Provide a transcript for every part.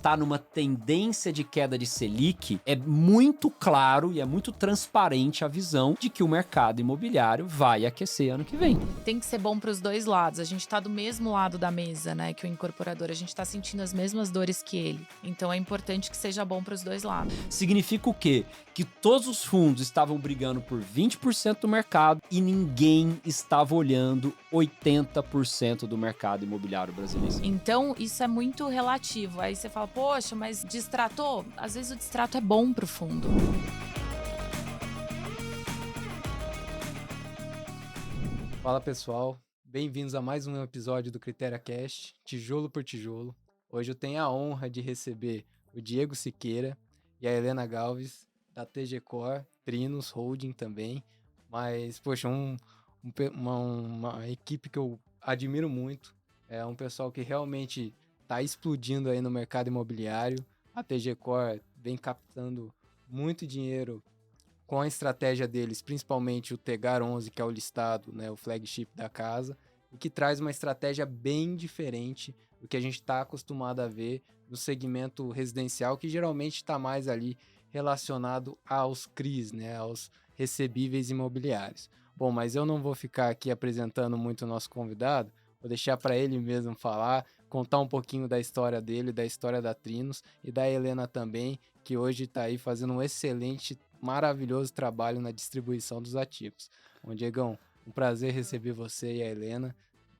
tá numa tendência de queda de Selic, é muito claro e é muito transparente a visão de que o mercado imobiliário vai aquecer ano que vem. Tem que ser bom para os dois lados. A gente tá do mesmo lado da mesa, né, que o incorporador. A gente tá sentindo as mesmas dores que ele. Então é importante que seja bom para os dois lados. Significa o quê? Que todos os fundos estavam brigando por 20% do mercado e ninguém estava olhando 80% do mercado imobiliário brasileiro. Então, isso é muito relativo. Aí você fala, poxa, mas distratou? Às vezes o distrato é bom pro fundo. Fala pessoal, bem-vindos a mais um episódio do Critéria Cast, tijolo por tijolo. Hoje eu tenho a honra de receber o Diego Siqueira e a Helena Galves, da TG Core, Trinos Holding também. Mas, poxa, uma equipe que eu admiro muito. É um pessoal que realmente está explodindo aí no mercado imobiliário. A TG Core vem captando muito dinheiro com a estratégia deles, principalmente o Tegar 11, que é o listado, né, o flagship da casa, e que traz uma estratégia bem diferente do que a gente está acostumado a ver no segmento residencial, que geralmente está mais ali relacionado aos CRIs, né, aos recebíveis imobiliários. Bom, mas eu não vou ficar aqui apresentando muito o nosso convidado, vou deixar para ele mesmo falar, contar um pouquinho da história dele, da história da Trinos e da Helena também, que hoje está aí fazendo um excelente, maravilhoso trabalho na distribuição dos ativos. Bom, Diegão, um prazer receber você e a Helena,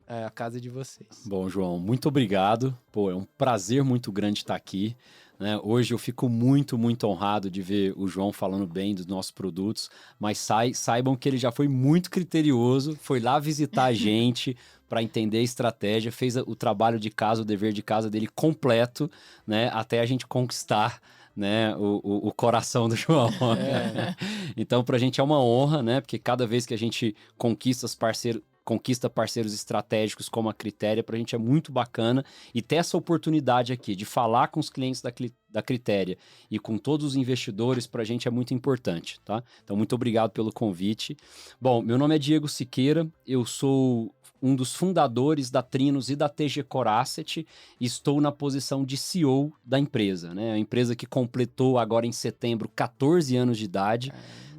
a casa de vocês. Bom, João, muito obrigado. Pô, é um prazer muito grande estar aqui, né? Hoje eu fico muito honrado de ver o João falando bem dos nossos produtos, mas saibam que ele já foi muito criterioso, foi lá visitar a gente para entender a estratégia, fez o trabalho de casa, o dever de casa dele completo, né? Até a gente conquistar, né, o coração do João. Então, pra gente é uma honra, né? Porque cada vez que a gente conquista parceiros estratégicos como a Critéria, pra gente é muito bacana, e ter essa oportunidade aqui de falar com os clientes da Critéria e com todos os investidores, pra gente é muito importante, tá? Então, muito obrigado pelo convite. Bom, meu nome é Diego Siqueira, eu sou um dos fundadores da Trinos e da TG Core Asset, e estou na posição de CEO da empresa, né? A empresa que completou agora em setembro 14 anos de idade,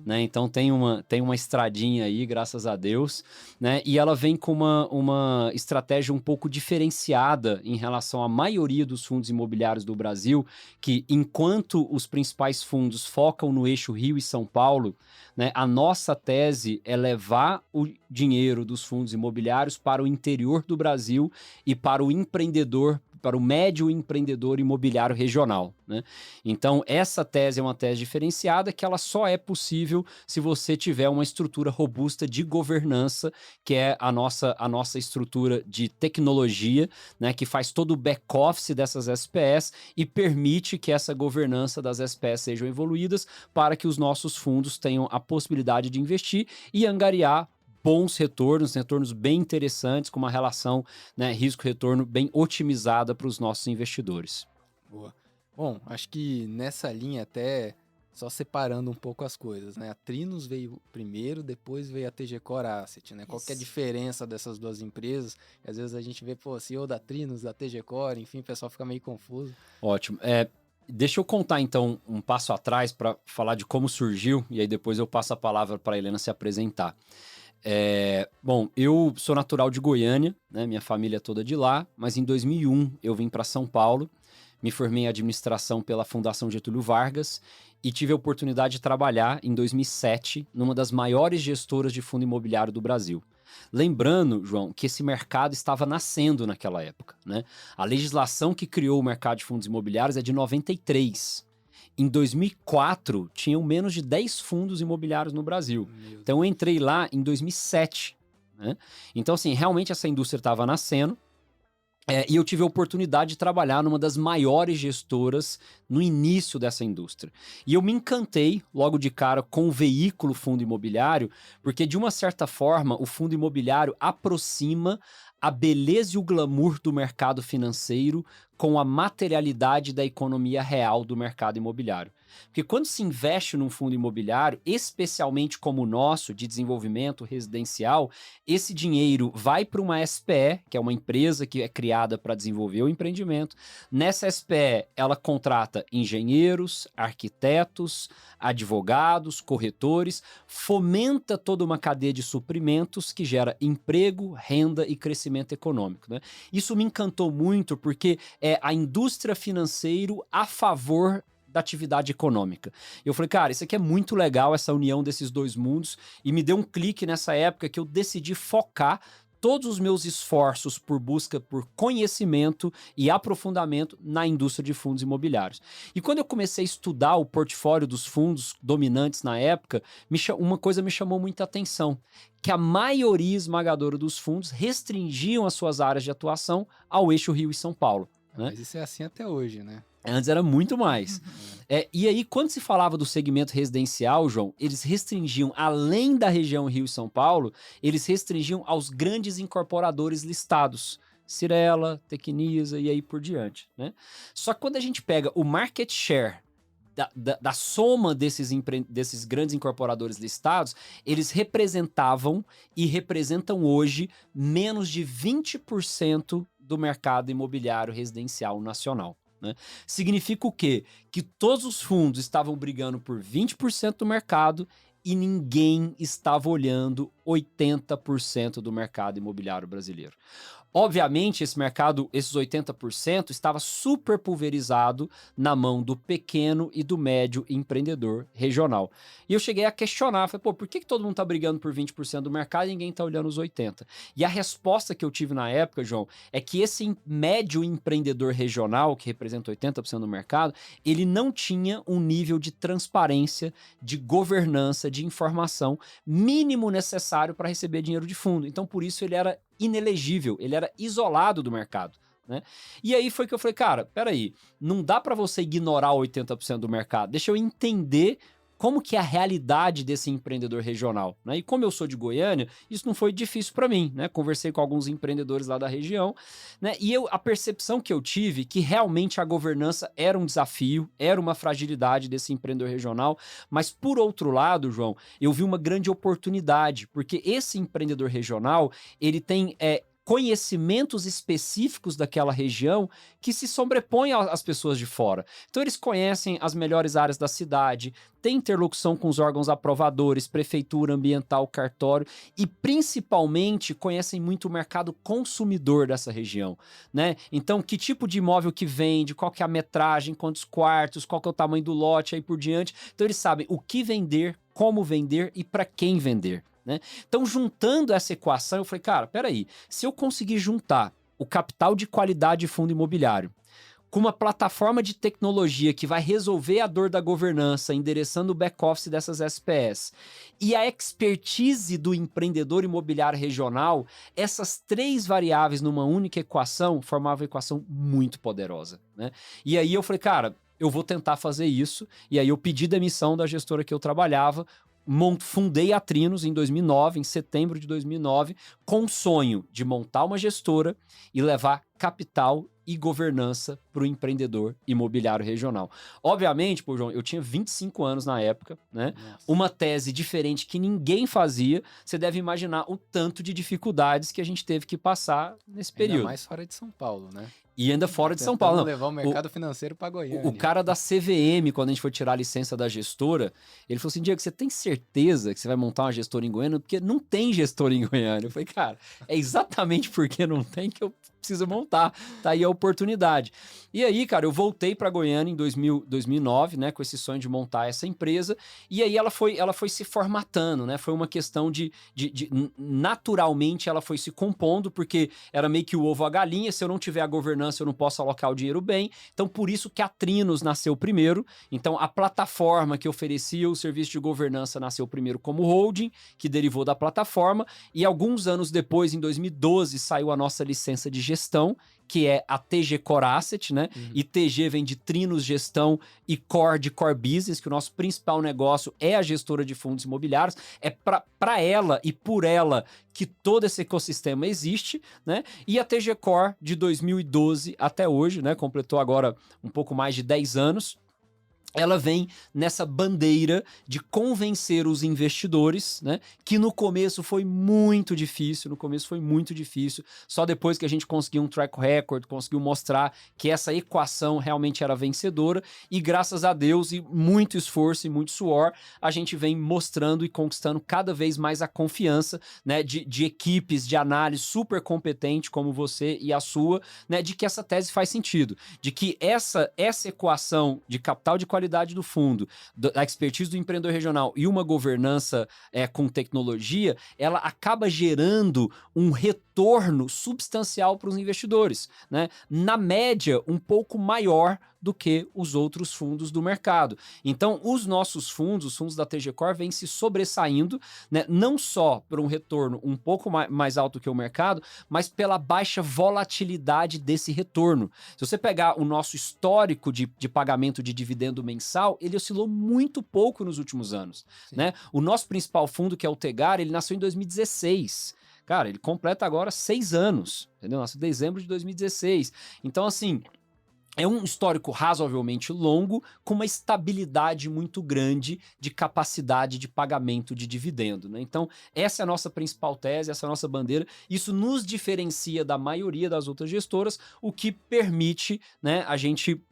né? Então tem uma estradinha aí, graças a Deus, né? E ela vem com uma estratégia um pouco diferenciada em relação à maioria dos fundos imobiliários do Brasil, que enquanto os principais fundos focam no eixo Rio e São Paulo, né, a nossa tese é levar o dinheiro dos fundos imobiliários para o interior do Brasil e para o empreendedor, para o médio empreendedor imobiliário regional, né? Então, essa tese é uma tese diferenciada que ela só é possível se você tiver uma estrutura robusta de governança, que é a nossa estrutura de tecnologia, né, que faz todo o back-office dessas SPS e permite que essa governança das SPS sejam evoluídas para que os nossos fundos tenham a possibilidade de investir e angariar bons retornos bem interessantes, com uma relação, né, risco-retorno bem otimizada para os nossos investidores. Boa. Bom, acho que nessa linha até, só separando um pouco as coisas, né? A Trinos veio primeiro, depois veio a TG Core Asset, né? Qual que é a diferença dessas duas empresas? Às vezes a gente vê, pô, CEO da Trinos, da TG Core, enfim, o pessoal fica meio confuso. Ótimo. Deixa eu contar, então, um passo atrás para falar de como surgiu, e aí depois eu passo a palavra para a Helena se apresentar. Bom, eu sou natural de Goiânia, né? Minha família é toda de lá, mas em 2001 eu vim para São Paulo, me formei em administração pela Fundação Getúlio Vargas e tive a oportunidade de trabalhar em 2007 numa das maiores gestoras de fundo imobiliário do Brasil. Lembrando, João, que esse mercado estava nascendo naquela época, né? A legislação que criou o mercado de fundos imobiliários é de 93. Em 2004, tinham menos de 10 fundos imobiliários no Brasil. Então, eu entrei lá em 2007. Né? Então, assim, realmente essa indústria estava nascendo. E eu tive a oportunidade de trabalhar numa das maiores gestoras no início dessa indústria. E eu me encantei logo de cara com o veículo fundo imobiliário, porque de uma certa forma o fundo imobiliário aproxima a beleza e o glamour do mercado financeiro com a materialidade da economia real do mercado imobiliário. Porque quando se investe num fundo imobiliário, especialmente como o nosso, de desenvolvimento residencial, esse dinheiro vai para uma SPE, que é uma empresa que é criada para desenvolver o empreendimento. Nessa SPE, ela contrata engenheiros, arquitetos, advogados, corretores, fomenta toda uma cadeia de suprimentos que gera emprego, renda e crescimento econômico, né? Isso me encantou muito porque é a indústria financeira a favor da atividade econômica. Eu falei, cara, isso aqui é muito legal, essa união desses dois mundos, e me deu um clique nessa época que eu decidi focar todos os meus esforços por busca por conhecimento e aprofundamento na indústria de fundos imobiliários. E quando eu comecei a estudar o portfólio dos fundos dominantes na época, uma coisa me chamou muita atenção, que a maioria esmagadora dos fundos restringiam as suas áreas de atuação ao eixo Rio e São Paulo, né? Mas isso é assim até hoje, né? Antes era muito mais. E aí, quando se falava do segmento residencial, João, eles restringiam, além da região Rio e São Paulo, eles restringiam aos grandes incorporadores listados. Cirela, Tecnisa e aí por diante, né? Só que quando a gente pega o market share da soma desses grandes incorporadores listados, eles representavam e representam hoje menos de 20% do mercado imobiliário residencial nacional, né? Significa o quê? Que todos os fundos estavam brigando por 20% do mercado e ninguém estava olhando 80% do mercado imobiliário brasileiro. Obviamente, esse mercado, esses 80%, estava super pulverizado na mão do pequeno e do médio empreendedor regional. E eu cheguei a questionar, falei, pô, por que todo mundo está brigando por 20% do mercado e ninguém está olhando os 80%? E a resposta que eu tive na época, João, é que esse médio empreendedor regional, que representa 80% do mercado, ele não tinha um nível de transparência, de governança, de informação mínimo necessário para receber dinheiro de fundo. Então, por isso, ele era inelegível, ele era isolado do mercado, né? E aí foi que eu falei, cara, peraí, não dá para você ignorar 80% do mercado, deixa eu entender como que é a realidade desse empreendedor regional, né? E como eu sou de Goiânia, isso não foi difícil para mim, né? Conversei com alguns empreendedores lá da região, né? E a percepção que eu tive que realmente a governança era um desafio, era uma fragilidade desse empreendedor regional, mas por outro lado, João, eu vi uma grande oportunidade, porque esse empreendedor regional, ele tem conhecimentos específicos daquela região que se sobrepõem às pessoas de fora. Então eles conhecem as melhores áreas da cidade, têm interlocução com os órgãos aprovadores, prefeitura, ambiental, cartório e principalmente conhecem muito o mercado consumidor dessa região, né? Então que tipo de imóvel que vende, qual que é a metragem, quantos quartos, qual que é o tamanho do lote, aí por diante. Então eles sabem o que vender, como vender e para quem vender, né? Então, juntando essa equação, eu falei, cara, peraí, se eu conseguir juntar o capital de qualidade de fundo imobiliário com uma plataforma de tecnologia que vai resolver a dor da governança, endereçando o back-office dessas SPS, e a expertise do empreendedor imobiliário regional, essas três variáveis numa única equação formavam uma equação muito poderosa, né? E aí eu falei, cara, eu vou tentar fazer isso, e aí eu pedi demissão da gestora que eu trabalhava, fundei a Trinos em 2009, em setembro de 2009, com o sonho de montar uma gestora e levar capital e governança para o empreendedor imobiliário regional. Obviamente, pô, João, eu tinha 25 anos na época, né? Nossa. Uma tese diferente que ninguém fazia. Você deve imaginar o tanto de dificuldades que a gente teve que passar nesse período. Ainda mais fora de São Paulo, né? E ainda fora de São Paulo. Não. Levar o mercado financeiro para Goiânia. O cara da CVM, quando a gente foi tirar a licença da gestora, ele falou assim, Diego, você tem certeza que você vai montar uma gestora em Goiânia? Porque não tem gestora em Goiânia. Eu falei, cara, é exatamente porque não tem que eu preciso montar. Tá aí a oportunidade. E aí, cara, eu voltei para Goiânia em 2009, né, com esse sonho de montar essa empresa, e aí ela foi se formatando, né? Foi uma questão de naturalmente ela foi se compondo, porque era meio que o ovo a galinha, se eu não tiver a governança, eu não posso alocar o dinheiro bem. Então, por isso que a Trinos nasceu primeiro. Então, a plataforma que oferecia o serviço de governança nasceu primeiro como holding, que derivou da plataforma, e alguns anos depois, em 2012, saiu a nossa licença de gestão, gestão, que é a TG Core Asset, né? E TG vem de Trinos Gestão e Core de Core Business, que o nosso principal negócio é a gestora de fundos imobiliários. É para ela e por ela que todo esse ecossistema existe, né? E a TG Core de 2012 até hoje, né? Completou agora um pouco mais de 10 anos. Ela vem nessa bandeira de convencer os investidores, né? Que no começo foi muito difícil, só depois que a gente conseguiu um track record, conseguiu mostrar que essa equação realmente era vencedora, e graças a Deus, e muito esforço e muito suor, a gente vem mostrando e conquistando cada vez mais a confiança, né? De equipes de análise super competente como você e a sua, né? De que essa tese faz sentido, de que essa equação de capital de qualidade do fundo, da expertise do empreendedor regional e uma governança com tecnologia, ela acaba gerando um retorno substancial para os investidores, né? Na média, um pouco maior do que os outros fundos do mercado. Então, os nossos fundos, os fundos da TG Core, vêm se sobressaindo, né? Não só por um retorno um pouco mais alto que o mercado, mas pela baixa volatilidade desse retorno. Se você pegar o nosso histórico de pagamento de dividendo mensal, ele oscilou muito pouco nos últimos anos, né? O nosso principal fundo, que é o Tegar, ele nasceu em 2016. Cara, ele completa agora 6 anos, entendeu? Nasceu em dezembro de 2016. Então, assim, é um histórico razoavelmente longo, com uma estabilidade muito grande de capacidade de pagamento de dividendo, né? Então, essa é a nossa principal tese, essa é a nossa bandeira. Isso nos diferencia da maioria das outras gestoras, o que permite, né, a gente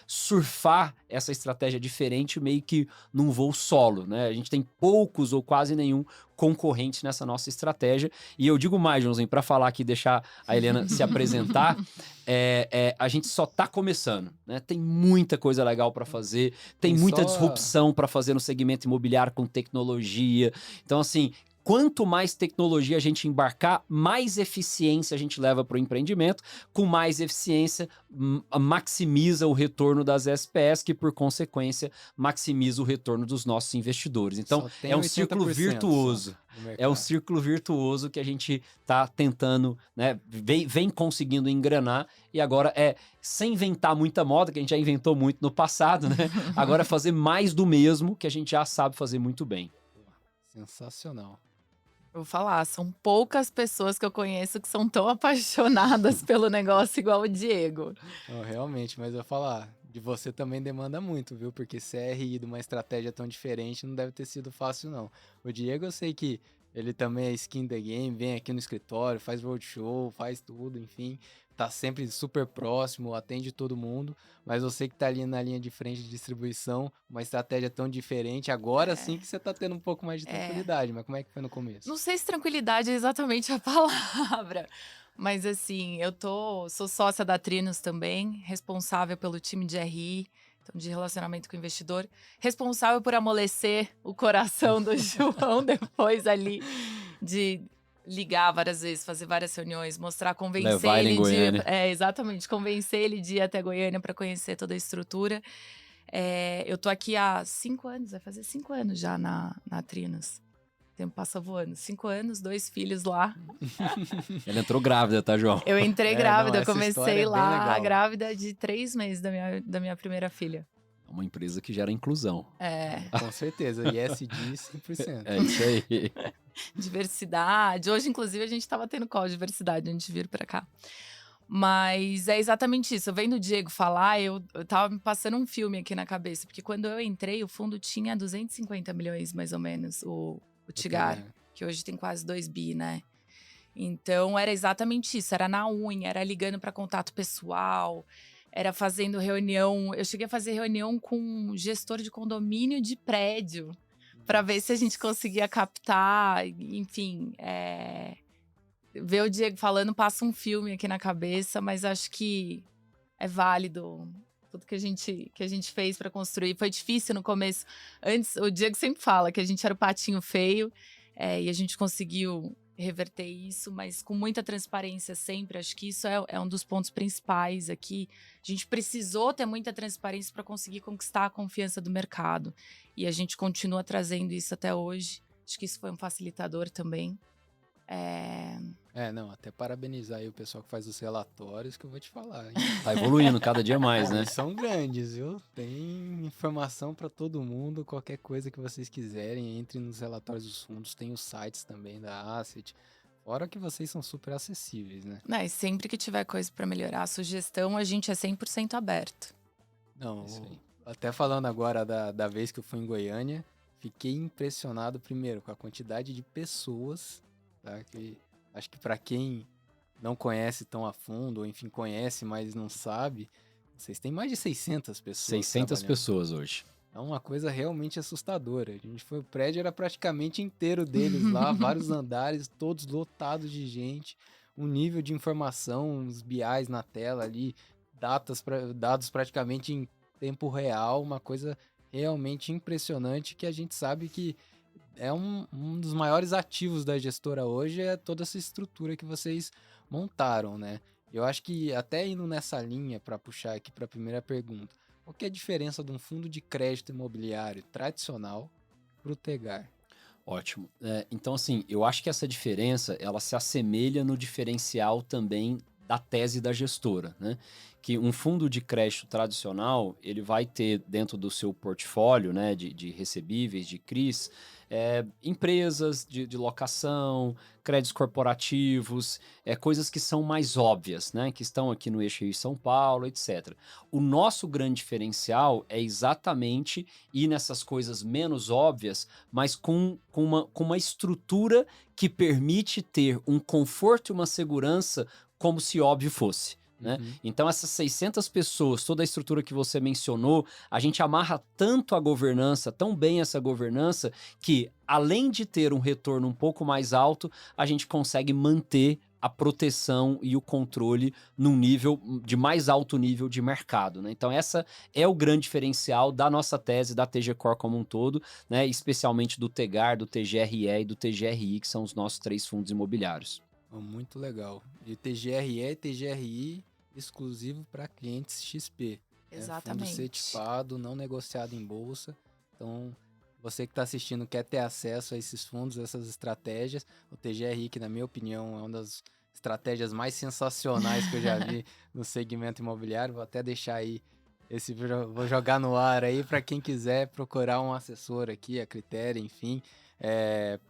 surfar essa estratégia diferente meio que num voo solo, né? A gente tem poucos ou quase nenhum concorrente nessa nossa estratégia. E eu digo mais, Joãozinho, para falar aqui, deixar a Helena se apresentar, a gente só tá começando, né? Tem muita coisa legal para fazer, tem muita disrupção para fazer no segmento imobiliário com tecnologia. Então, assim, quanto mais tecnologia a gente embarcar, mais eficiência a gente leva para o empreendimento, com mais eficiência maximiza o retorno das SPS, que por consequência maximiza o retorno dos nossos investidores. Então é um círculo virtuoso. É um círculo virtuoso que a gente está tentando, né, vem conseguindo engrenar, e agora sem inventar muita moda, que a gente já inventou muito no passado, né? Agora é fazer mais do mesmo, que a gente já sabe fazer muito bem. Sensacional. Eu vou falar, são poucas pessoas que eu conheço que são tão apaixonadas pelo negócio igual o Diego. Não, realmente, mas eu vou falar, de você também demanda muito, viu? Porque CRI de uma estratégia tão diferente não deve ter sido fácil, não. O Diego, eu sei que ele também é skin the game, vem aqui no escritório, faz roadshow, faz tudo, enfim. Tá sempre super próximo, atende todo mundo, mas você que tá ali na linha de frente de distribuição, uma estratégia tão diferente, agora sim que você tá tendo um pouco mais de tranquilidade, mas como é que foi no começo? Não sei se tranquilidade é exatamente a palavra, mas assim, sou sócia da Trinos também, responsável pelo time de RI, então de relacionamento com o investidor, responsável por amolecer o coração do João depois ali de ligar várias vezes, fazer várias reuniões, mostrar, convencer Levar ele em Goiânia. exatamente, convencer ele de ir até Goiânia para conhecer toda a estrutura. Eu tô aqui há 5 anos, vai fazer 5 anos já na Trinos. O tempo passa voando. 5 anos, 2 filhos lá. Ela entrou grávida, tá, João? Eu entrei grávida, eu essa história comecei é bem lá legal. grávida de 3 meses da minha primeira filha. É uma empresa que gera inclusão. Com certeza, ISD 100%. É isso aí. Diversidade. Hoje, inclusive, a gente tava tendo call de diversidade antes de vir pra cá. Mas é exatamente isso. Eu vendo o Diego falar, eu tava me passando um filme aqui na cabeça. Porque quando eu entrei, o fundo tinha 250 milhões, mais ou menos, o Tigar. Que hoje tem quase 2 bi, né? Então, era exatamente isso. Era na unha, era ligando para contato pessoal, era fazendo reunião. Eu cheguei a fazer reunião com um gestor de condomínio de prédio para ver se a gente conseguia captar, enfim. Ver o Diego falando passa um filme aqui na cabeça, mas acho que é válido tudo que a gente fez para construir. Foi difícil no começo. Antes, o Diego sempre fala que a gente era o patinho feio, e a gente conseguiu reverter isso, mas com muita transparência sempre. Acho que isso é um dos pontos principais aqui. A gente precisou ter muita transparência para conseguir conquistar a confiança do mercado. E a gente continua trazendo isso até hoje. Acho que isso foi um facilitador também. Não, até parabenizar aí o pessoal que faz os relatórios, que eu vou te falar, hein? Tá evoluindo cada dia mais, né? Eles são grandes, viu? Tem informação para todo mundo, qualquer coisa que vocês quiserem, entre nos relatórios dos fundos, tem os sites também da Asset, fora que vocês são super acessíveis, né? E sempre que tiver coisa para melhorar a sugestão, a gente é 100% aberto. Não, Isso aí. até falando agora da vez que eu fui em Goiânia, fiquei impressionado primeiro com a quantidade de pessoas, tá? Que acho que para quem não conhece tão a fundo, ou enfim, conhece, mas não sabe, vocês têm mais de 600 pessoas 600 trabalhando. pessoas hoje. É uma coisa realmente assustadora. A gente foi, o prédio era praticamente inteiro deles lá, vários andares, todos lotados de gente, um nível de informação, os BIs na tela ali, dados praticamente em tempo real, uma coisa realmente impressionante que a gente sabe que é um dos maiores ativos da gestora hoje, é toda essa estrutura que vocês montaram, né? Eu acho que até indo nessa linha para puxar aqui para a primeira pergunta, qual que é a diferença de um fundo de crédito imobiliário tradicional para o Tegar? Ótimo. Então, assim, eu acho que essa diferença, ela se assemelha no diferencial também da tese da gestora, né? Que um fundo de crédito tradicional, ele vai ter dentro do seu portfólio, né, de recebíveis, de CRIs, empresas de locação, créditos corporativos, coisas que são mais óbvias, né, que estão aqui no eixo Rio e São Paulo, etc. O nosso grande diferencial é exatamente ir nessas coisas menos óbvias, mas com uma estrutura que permite ter um conforto e uma segurança como se óbvio fosse. Né? Uhum. Então essas 600 pessoas, toda a estrutura que você mencionou, a gente amarra tanto a governança, tão bem essa governança, que além de ter um retorno um pouco mais alto, a gente consegue manter a proteção e o controle num nível de mais alto nível de mercado, né? Então essa é o grande diferencial da nossa tese, da TG Core como um todo, né? Especialmente do Tegar, do TGRE e do TGRI, que são os nossos 3 fundos imobiliários. Muito legal. E TGRE e TGRI exclusivo para clientes XP. Exatamente. Fundo certificado, não negociado em bolsa. Então, você que está assistindo quer ter acesso a esses fundos, essas estratégias. O TGRI, que na minha opinião é uma das estratégias mais sensacionais que eu já vi no segmento imobiliário. Vou até deixar aí, vou jogar no ar aí para quem quiser procurar um assessor aqui, a Critério, enfim,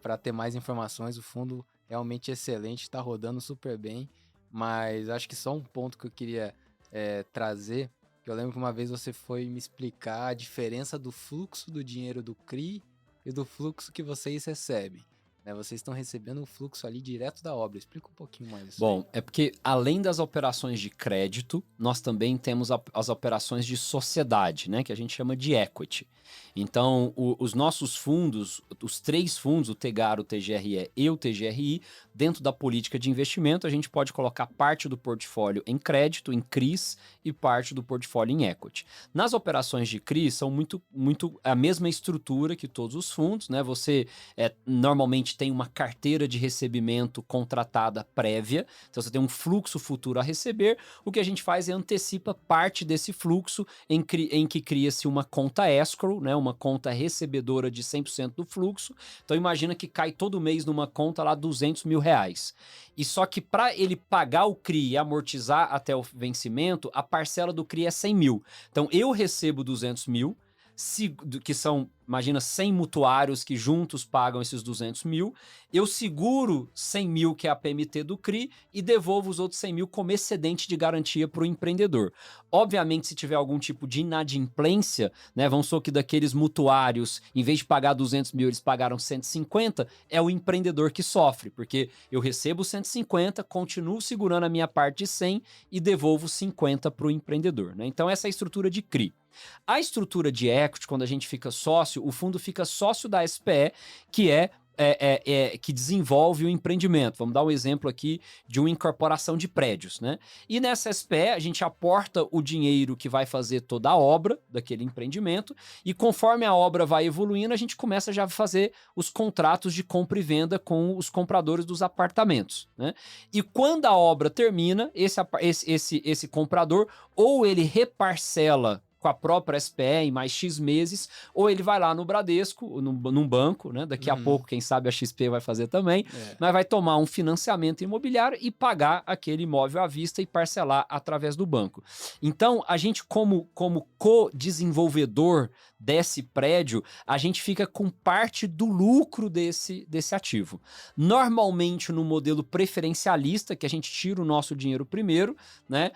para ter mais informações. O fundo realmente excelente, está rodando super bem, mas acho que só um ponto que eu queria trazer, que eu lembro que uma vez você foi me explicar a diferença do fluxo do dinheiro do CRI e do fluxo que vocês recebem. Né? Vocês estão recebendo o fluxo ali direto da obra. Explica um pouquinho mais isso. Bom, é porque além das operações de crédito, nós também temos as operações de sociedade, né, que a gente chama de equity. Então, os nossos fundos, os 3 fundos, o Tegar, o TGRE e o TGRI, dentro da política de investimento, a gente pode colocar parte do portfólio em crédito, em CRIs, e parte do portfólio em equity. Nas operações de CRIs, são muito a mesma estrutura que todos os fundos, né? Você normalmente tem uma carteira de recebimento contratada prévia, então você tem um fluxo futuro a receber. O que a gente faz é antecipa parte desse fluxo em que cria-se uma conta escrow, né, uma conta recebedora de 100% do fluxo. Então imagina que cai todo mês numa conta lá R$200 mil. E só que para ele pagar o CRI e amortizar até o vencimento, a parcela do CRI é 100 mil. Então eu recebo 200 mil, que são, imagina, 100 mutuários que juntos pagam esses 200 mil, eu seguro 100 mil, que é a PMT do CRI, e devolvo os outros 100 mil como excedente de garantia para o empreendedor. Obviamente, se tiver algum tipo de inadimplência, né, vamos supor que daqueles mutuários, em vez de pagar 200 mil, eles pagaram 150, é o empreendedor que sofre, porque eu recebo 150, continuo segurando a minha parte de 100 e devolvo 50 para o empreendedor. Né? Então, essa é a estrutura de CRI. A estrutura de equity, quando a gente fica sócio, o fundo fica sócio da SPE, que que desenvolve o empreendimento. Vamos dar um exemplo aqui de uma incorporação de prédios, né? E nessa SPE a gente aporta o dinheiro que vai fazer toda a obra daquele empreendimento, e conforme a obra vai evoluindo, a gente começa já a fazer os contratos de compra e venda com os compradores dos apartamentos, né? E quando a obra termina, esse comprador ou ele reparcela com a própria SPE em mais X meses, ou ele vai lá no Bradesco, num banco, né? Daqui a pouco, quem sabe a XP vai fazer também, mas vai tomar um financiamento imobiliário e pagar aquele imóvel à vista e parcelar através do banco. Então, a gente, como co-desenvolvedor desse prédio, a gente fica com parte do lucro desse ativo. Normalmente, no modelo preferencialista, que a gente tira o nosso dinheiro primeiro, né,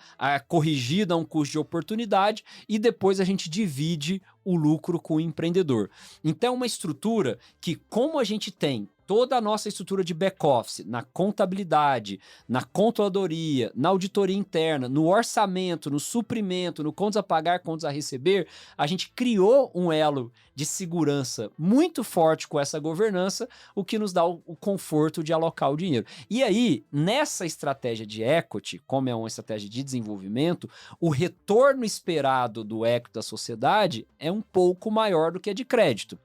corrigido a um custo de oportunidade, e depois a gente divide o lucro com o empreendedor. Então, é uma estrutura que, como a gente tem toda a nossa estrutura de back-office, na contabilidade, na controladoria, na auditoria interna, no orçamento, no suprimento, no contas a pagar, contas a receber, a gente criou um elo de segurança muito forte com essa governança, o que nos dá o conforto de alocar o dinheiro. E aí, nessa estratégia de equity, como é uma estratégia de desenvolvimento, o retorno esperado do equity da sociedade é um pouco maior do que a de crédito.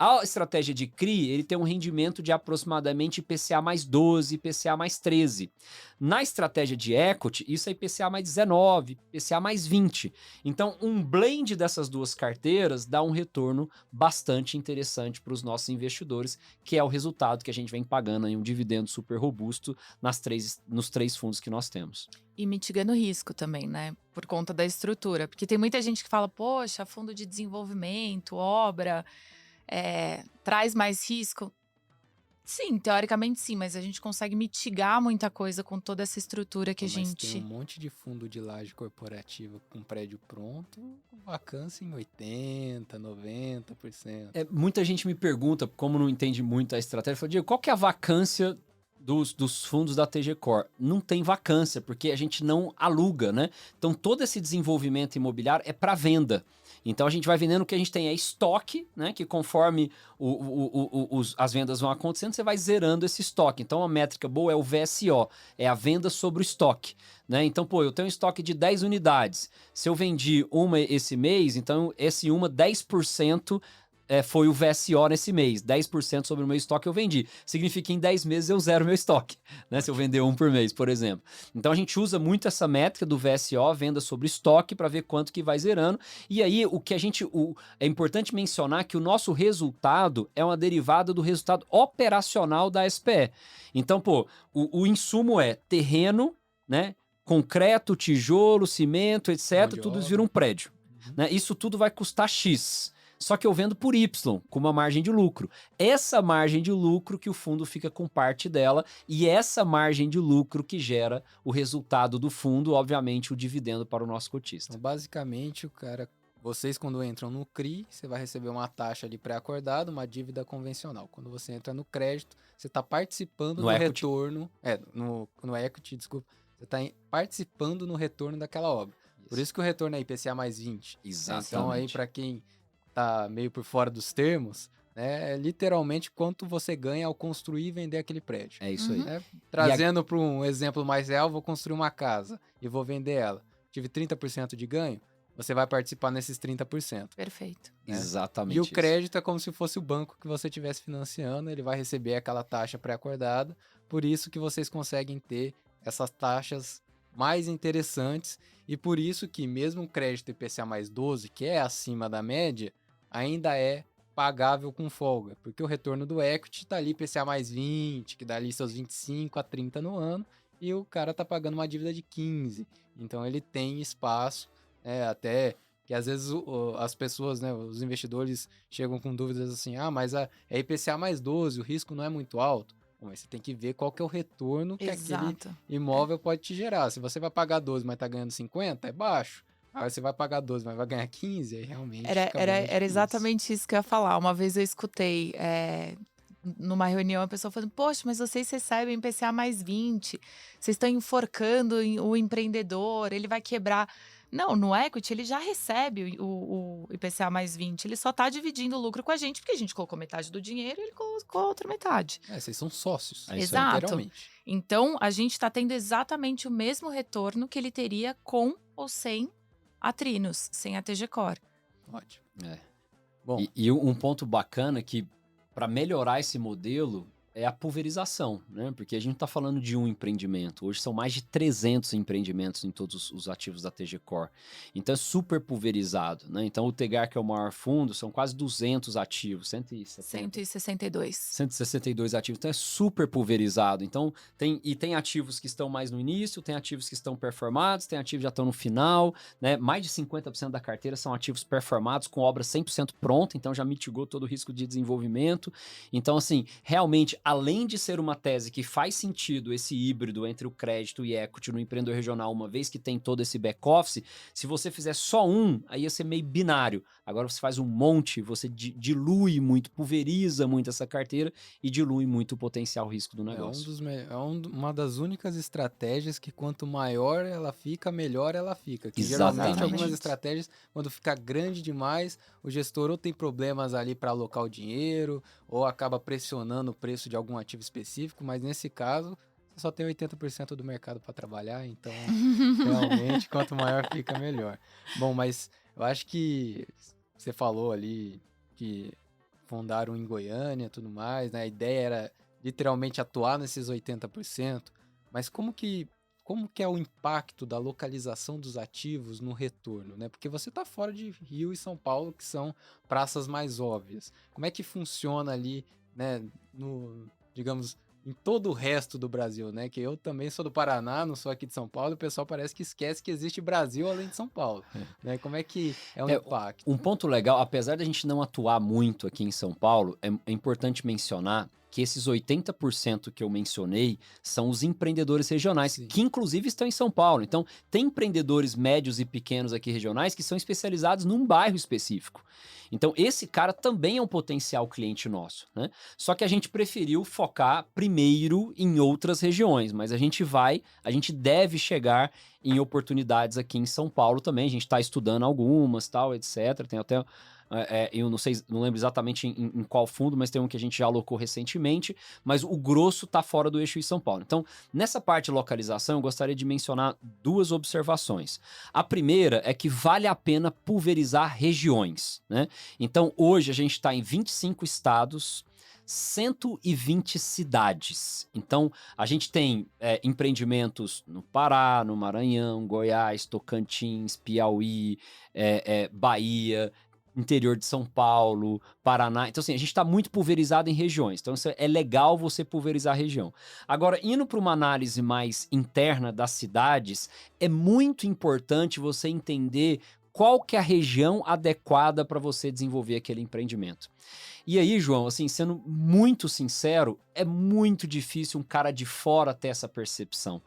A estratégia de CRI, ele tem um rendimento de aproximadamente IPCA mais 12, IPCA mais 13. Na estratégia de equity, isso é IPCA mais 19, IPCA mais 20. Então, um blend dessas duas carteiras dá um retorno bastante interessante para os nossos investidores, que é o resultado que a gente vem pagando em um dividendo super robusto nos três fundos que nós temos. E mitigando risco também, né? Por conta da estrutura. Porque tem muita gente que fala, poxa, fundo de desenvolvimento, obra... traz mais risco? Sim, teoricamente sim, mas a gente consegue mitigar muita coisa com toda essa estrutura que a gente... Tem um monte de fundo de laje corporativa com prédio pronto, vacância em 80%, 90%. Muita gente me pergunta, como não entende muito a estratégia, fala, Diego, qual que é a vacância dos fundos da TG Core? Não tem vacância, porque a gente não aluga, né? Então todo esse desenvolvimento imobiliário é para venda. Então a gente vai vendendo, o que a gente tem é estoque, né? Que conforme as vendas vão acontecendo, você vai zerando esse estoque. Então a métrica boa é o VSO, é a venda sobre o estoque, né? Então, eu tenho um estoque de 10 unidades. Se eu vendi uma esse mês, então esse 10% foi o VSO nesse mês. 10% sobre o meu estoque eu vendi. Significa que em 10 meses eu zero meu estoque, né? Se eu vender um por mês, por exemplo. Então a gente usa muito essa métrica do VSO, venda sobre estoque, para ver quanto que vai zerando. E aí é importante mencionar que o nosso resultado é uma derivada do resultado operacional da SPE. Então, o insumo é terreno, né? Concreto, tijolo, cimento, etc. Tudo isso vira um prédio. Né? Isso tudo vai custar X. Só que eu vendo por Y, com uma margem de lucro. Essa margem de lucro que o fundo fica com parte dela, e essa margem de lucro que gera o resultado do fundo, obviamente o dividendo para o nosso cotista. Então, basicamente, vocês quando entram no CRI, você vai receber uma taxa ali pré-acordada, uma dívida convencional. Quando você entra no crédito, você está participando do retorno... no equity, desculpa. Você está participando no retorno daquela obra. Isso. Por isso que o retorno é IPCA mais 20. Exatamente. Então aí, para quem tá meio por fora dos termos, né, é literalmente quanto você ganha ao construir e vender aquele prédio. É isso aí. Trazendo para um exemplo mais real, vou construir uma casa e vou vender ela. Tive 30% de ganho, você vai participar nesses 30%. Perfeito. Né? Exatamente. E o crédito é como se fosse o banco que você estivesse financiando, ele vai receber aquela taxa pré-acordada, por isso que vocês conseguem ter essas taxas mais interessantes, e por isso que mesmo o crédito IPCA mais 12, que é acima da média, ainda é pagável com folga, porque o retorno do equity tá ali IPCA mais 20, que dá ali seus 25 a 30 no ano, e o cara tá pagando uma dívida de 15, então ele tem espaço, até que às vezes as pessoas, né, os investidores chegam com dúvidas assim, mas é IPCA mais 12, o risco não é muito alto. Mas você tem que ver qual que é o retorno que aquele imóvel pode te gerar. Se você vai pagar 12, mas tá ganhando 50, é baixo. Aí você vai pagar 12, mas vai ganhar 15, aí realmente Era exatamente isso que eu ia falar. Uma vez eu escutei numa reunião a pessoa falando, poxa, mas vocês recebem IPCA mais 20, vocês estão enforcando o empreendedor, ele vai quebrar. Não, no equity ele já recebe o IPCA mais 20, ele só tá dividindo o lucro com a gente, porque a gente colocou metade do dinheiro e ele colocou a outra metade. Vocês são sócios. Exato. Então, a gente tá tendo exatamente o mesmo retorno que ele teria com ou sem a Trinos, sem a TG Core. Ótimo. Bom. E um ponto bacana que, para melhorar esse modelo, é a pulverização, né? Porque a gente não está falando de um empreendimento. Hoje são mais de 300 empreendimentos em todos os ativos da TG Core. Então é super pulverizado, né? Então o Tegar, que é o maior fundo, são quase 200 ativos, 170. 162. 162 ativos, então é super pulverizado. Então tem ativos que estão mais no início, tem ativos que estão performados, tem ativos que já estão no final, né? Mais de 50% da carteira são ativos performados com obra 100% pronta, então já mitigou todo o risco de desenvolvimento. Então, assim, realmente, além de ser uma tese que faz sentido esse híbrido entre o crédito e equity no empreendedor regional, uma vez que tem todo esse back-office, se você fizer só um, aí ia ser meio binário. Agora você faz um monte, você dilui muito, pulveriza muito essa carteira e dilui muito o potencial risco do negócio. Uma das únicas estratégias que quanto maior ela fica, melhor ela fica. Que geralmente algumas Exatamente. estratégias, quando fica grande demais, o gestor ou tem problemas ali para alocar o dinheiro, ou acaba pressionando o preço de algum ativo específico, mas nesse caso, você só tem 80% do mercado para trabalhar, então realmente quanto maior fica, melhor. Bom, mas eu acho que você falou ali que fundaram em Goiânia e tudo mais, né? A ideia era literalmente atuar nesses 80%, mas como que é o impacto da localização dos ativos no retorno, né? Porque você está fora de Rio e São Paulo, que são praças mais óbvias. Como é que funciona ali, né, digamos, em todo o resto do Brasil, né? Que eu também sou do Paraná, não sou aqui de São Paulo, e o pessoal parece que esquece que existe Brasil além de São Paulo, né? Como é que é o É, impacto? um ponto legal, apesar da gente não atuar muito aqui em São Paulo, é importante mencionar que esses 80% que eu mencionei são os empreendedores regionais, Sim. que inclusive estão em São Paulo. Então, tem empreendedores médios e pequenos aqui regionais que são especializados num bairro específico. Então, esse cara também é um potencial cliente nosso, né? Só que a gente preferiu focar primeiro em outras regiões, mas a gente deve chegar em oportunidades aqui em São Paulo também. A gente está estudando algumas, tal, etc. Tem até eu não sei, não lembro exatamente em qual fundo, mas tem um que a gente já alocou recentemente, mas o grosso está fora do eixo em São Paulo. Então, nessa parte de localização, eu gostaria de mencionar duas observações. A primeira é que vale a pena pulverizar regiões, né? Então, hoje a gente está em 25 estados, 120 cidades. Então, a gente tem empreendimentos no Pará, no Maranhão, Goiás, Tocantins, Piauí, Bahia, interior de São Paulo, Paraná. Então, assim, a gente está muito pulverizado em regiões. Então, é legal você pulverizar a região. Agora, indo para uma análise mais interna das cidades, é muito importante você entender qual que é a região adequada para você desenvolver aquele empreendimento. E aí, João, assim, sendo muito sincero, é muito difícil um cara de fora ter essa percepção.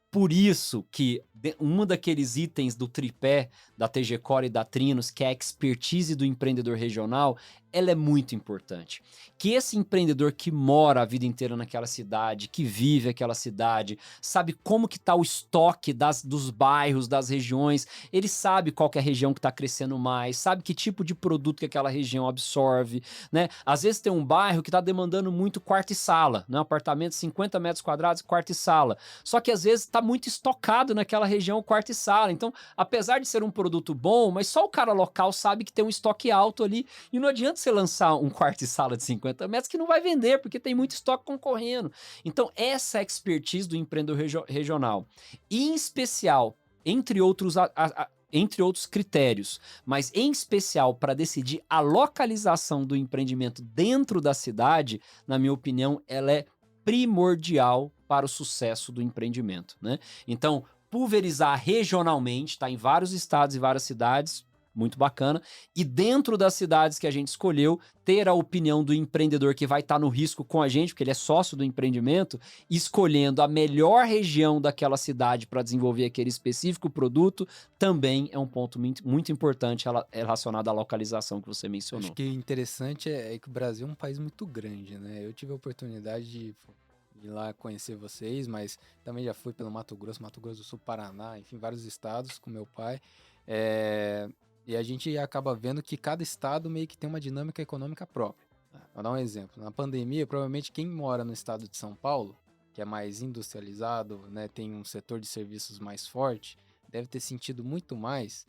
Por isso que um daqueles itens do tripé da TG Core e da Trinos, que é a expertise do empreendedor regional, ela é muito importante. Que esse empreendedor que mora a vida inteira naquela cidade, que vive aquela cidade, sabe como que tá o estoque dos bairros, das regiões, ele sabe qual que é a região que está crescendo mais, sabe que tipo de produto que aquela região absorve, né? Às vezes tem um bairro que está demandando muito quarto e sala, né? Um apartamento 50 metros quadrados, quarto e sala. Só que às vezes está muito estocado naquela região quarto e sala. Então, apesar de ser um produto bom, mas só o cara local sabe que tem um estoque alto ali e não adianta você lançar um quarto e sala de 50 metros que não vai vender, porque tem muito estoque concorrendo. Então, essa é a expertise do empreendedor regional. E, em especial, entre outros critérios, mas em especial para decidir a localização do empreendimento dentro da cidade, na minha opinião, ela é primordial para o sucesso do empreendimento, né? Então, pulverizar regionalmente, tá em vários estados e várias cidades, muito bacana. E dentro das cidades que a gente escolheu, ter a opinião do empreendedor que vai estar no risco com a gente, porque ele é sócio do empreendimento, escolhendo a melhor região daquela cidade para desenvolver aquele específico produto, também é um ponto muito importante relacionado à localização que você mencionou. Acho que o interessante é que o Brasil é um país muito grande, né? Eu tive a oportunidade de ir lá conhecer vocês, mas também já fui pelo Mato Grosso do Sul, Paraná, enfim, vários estados com meu pai. E a gente acaba vendo que cada estado meio que tem uma dinâmica econômica própria. Vou dar um exemplo. Na pandemia, provavelmente quem mora no estado de São Paulo, que é mais industrializado, né, tem um setor de serviços mais forte, deve ter sentido muito mais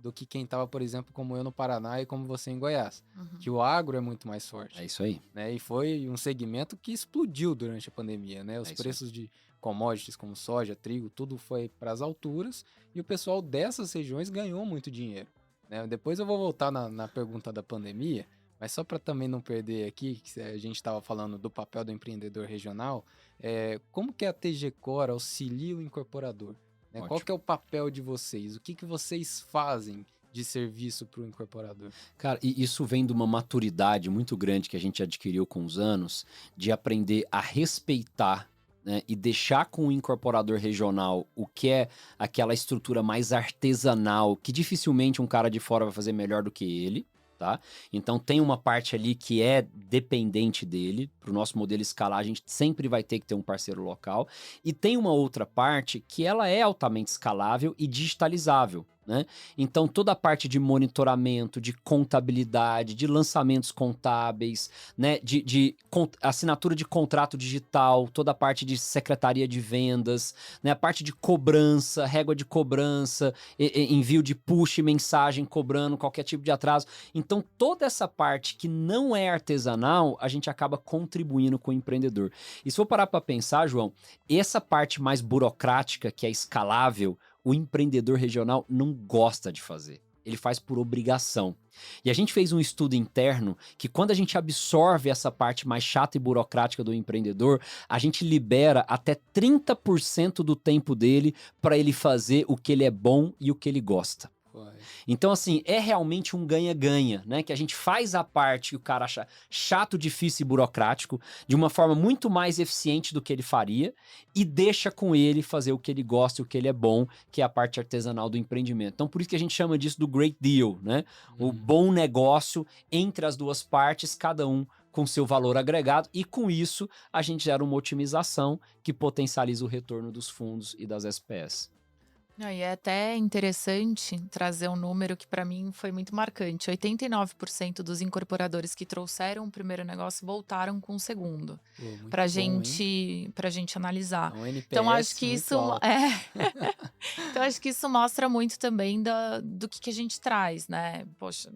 do que quem estava, por exemplo, como eu no Paraná e como você em Goiás. Uhum. Que o agro é muito mais forte. É isso aí. Né? E foi um segmento que explodiu durante a pandemia, né? Os É isso aí. preços de commodities como soja, trigo, tudo foi para as alturas e o pessoal dessas regiões ganhou muito dinheiro, né? Depois eu vou voltar na pergunta da pandemia, mas só para também não perder aqui, que a gente estava falando do papel do empreendedor regional, como que a TG Core auxilia o incorporador? Né? Qual Ótimo. que é o papel de vocês? O que que vocês fazem de serviço para o incorporador? Cara, e isso vem de uma maturidade muito grande que a gente adquiriu com os anos, de aprender a respeitar, né, e deixar com o incorporador regional o que é aquela estrutura mais artesanal, que dificilmente um cara de fora vai fazer melhor do que ele, tá? Então tem uma parte ali que é dependente dele. Para o nosso modelo escalar, a gente sempre vai ter que ter um parceiro local. E tem uma outra parte que ela é altamente escalável e digitalizável, né? Então, toda a parte de monitoramento, de contabilidade, de lançamentos contábeis, né? De assinatura de contrato digital, toda a parte de secretaria de vendas, né? A parte de cobrança, régua de cobrança, envio de push, mensagem cobrando qualquer tipo de atraso. Então, toda essa parte que não é artesanal, a gente acaba contribuindo com o empreendedor. E se for parar para pensar, João, essa parte mais burocrática, que é escalável, o empreendedor regional não gosta de fazer. Ele faz por obrigação. E a gente fez um estudo interno que quando a gente absorve essa parte mais chata e burocrática do empreendedor, a gente libera até 30% do tempo dele para ele fazer o que ele é bom e o que ele gosta. Então, assim, é realmente um ganha-ganha, né? Que a gente faz a parte que o cara acha chato, difícil e burocrático de uma forma muito mais eficiente do que ele faria e deixa com ele fazer o que ele gosta e o que ele é bom, que é a parte artesanal do empreendimento. Então, por isso que a gente chama disso do great deal, né? O bom negócio entre as duas partes, cada um com seu valor agregado, e com isso a gente gera uma otimização que potencializa o retorno dos fundos e das SPS. Não, e é até interessante trazer um número que para mim foi muito marcante. 89% dos incorporadores que trouxeram o primeiro negócio voltaram com o segundo. Para gente analisar. Um NPS Então acho que muito isso alto. Então acho que isso mostra muito também do que a gente traz, né? Poxa,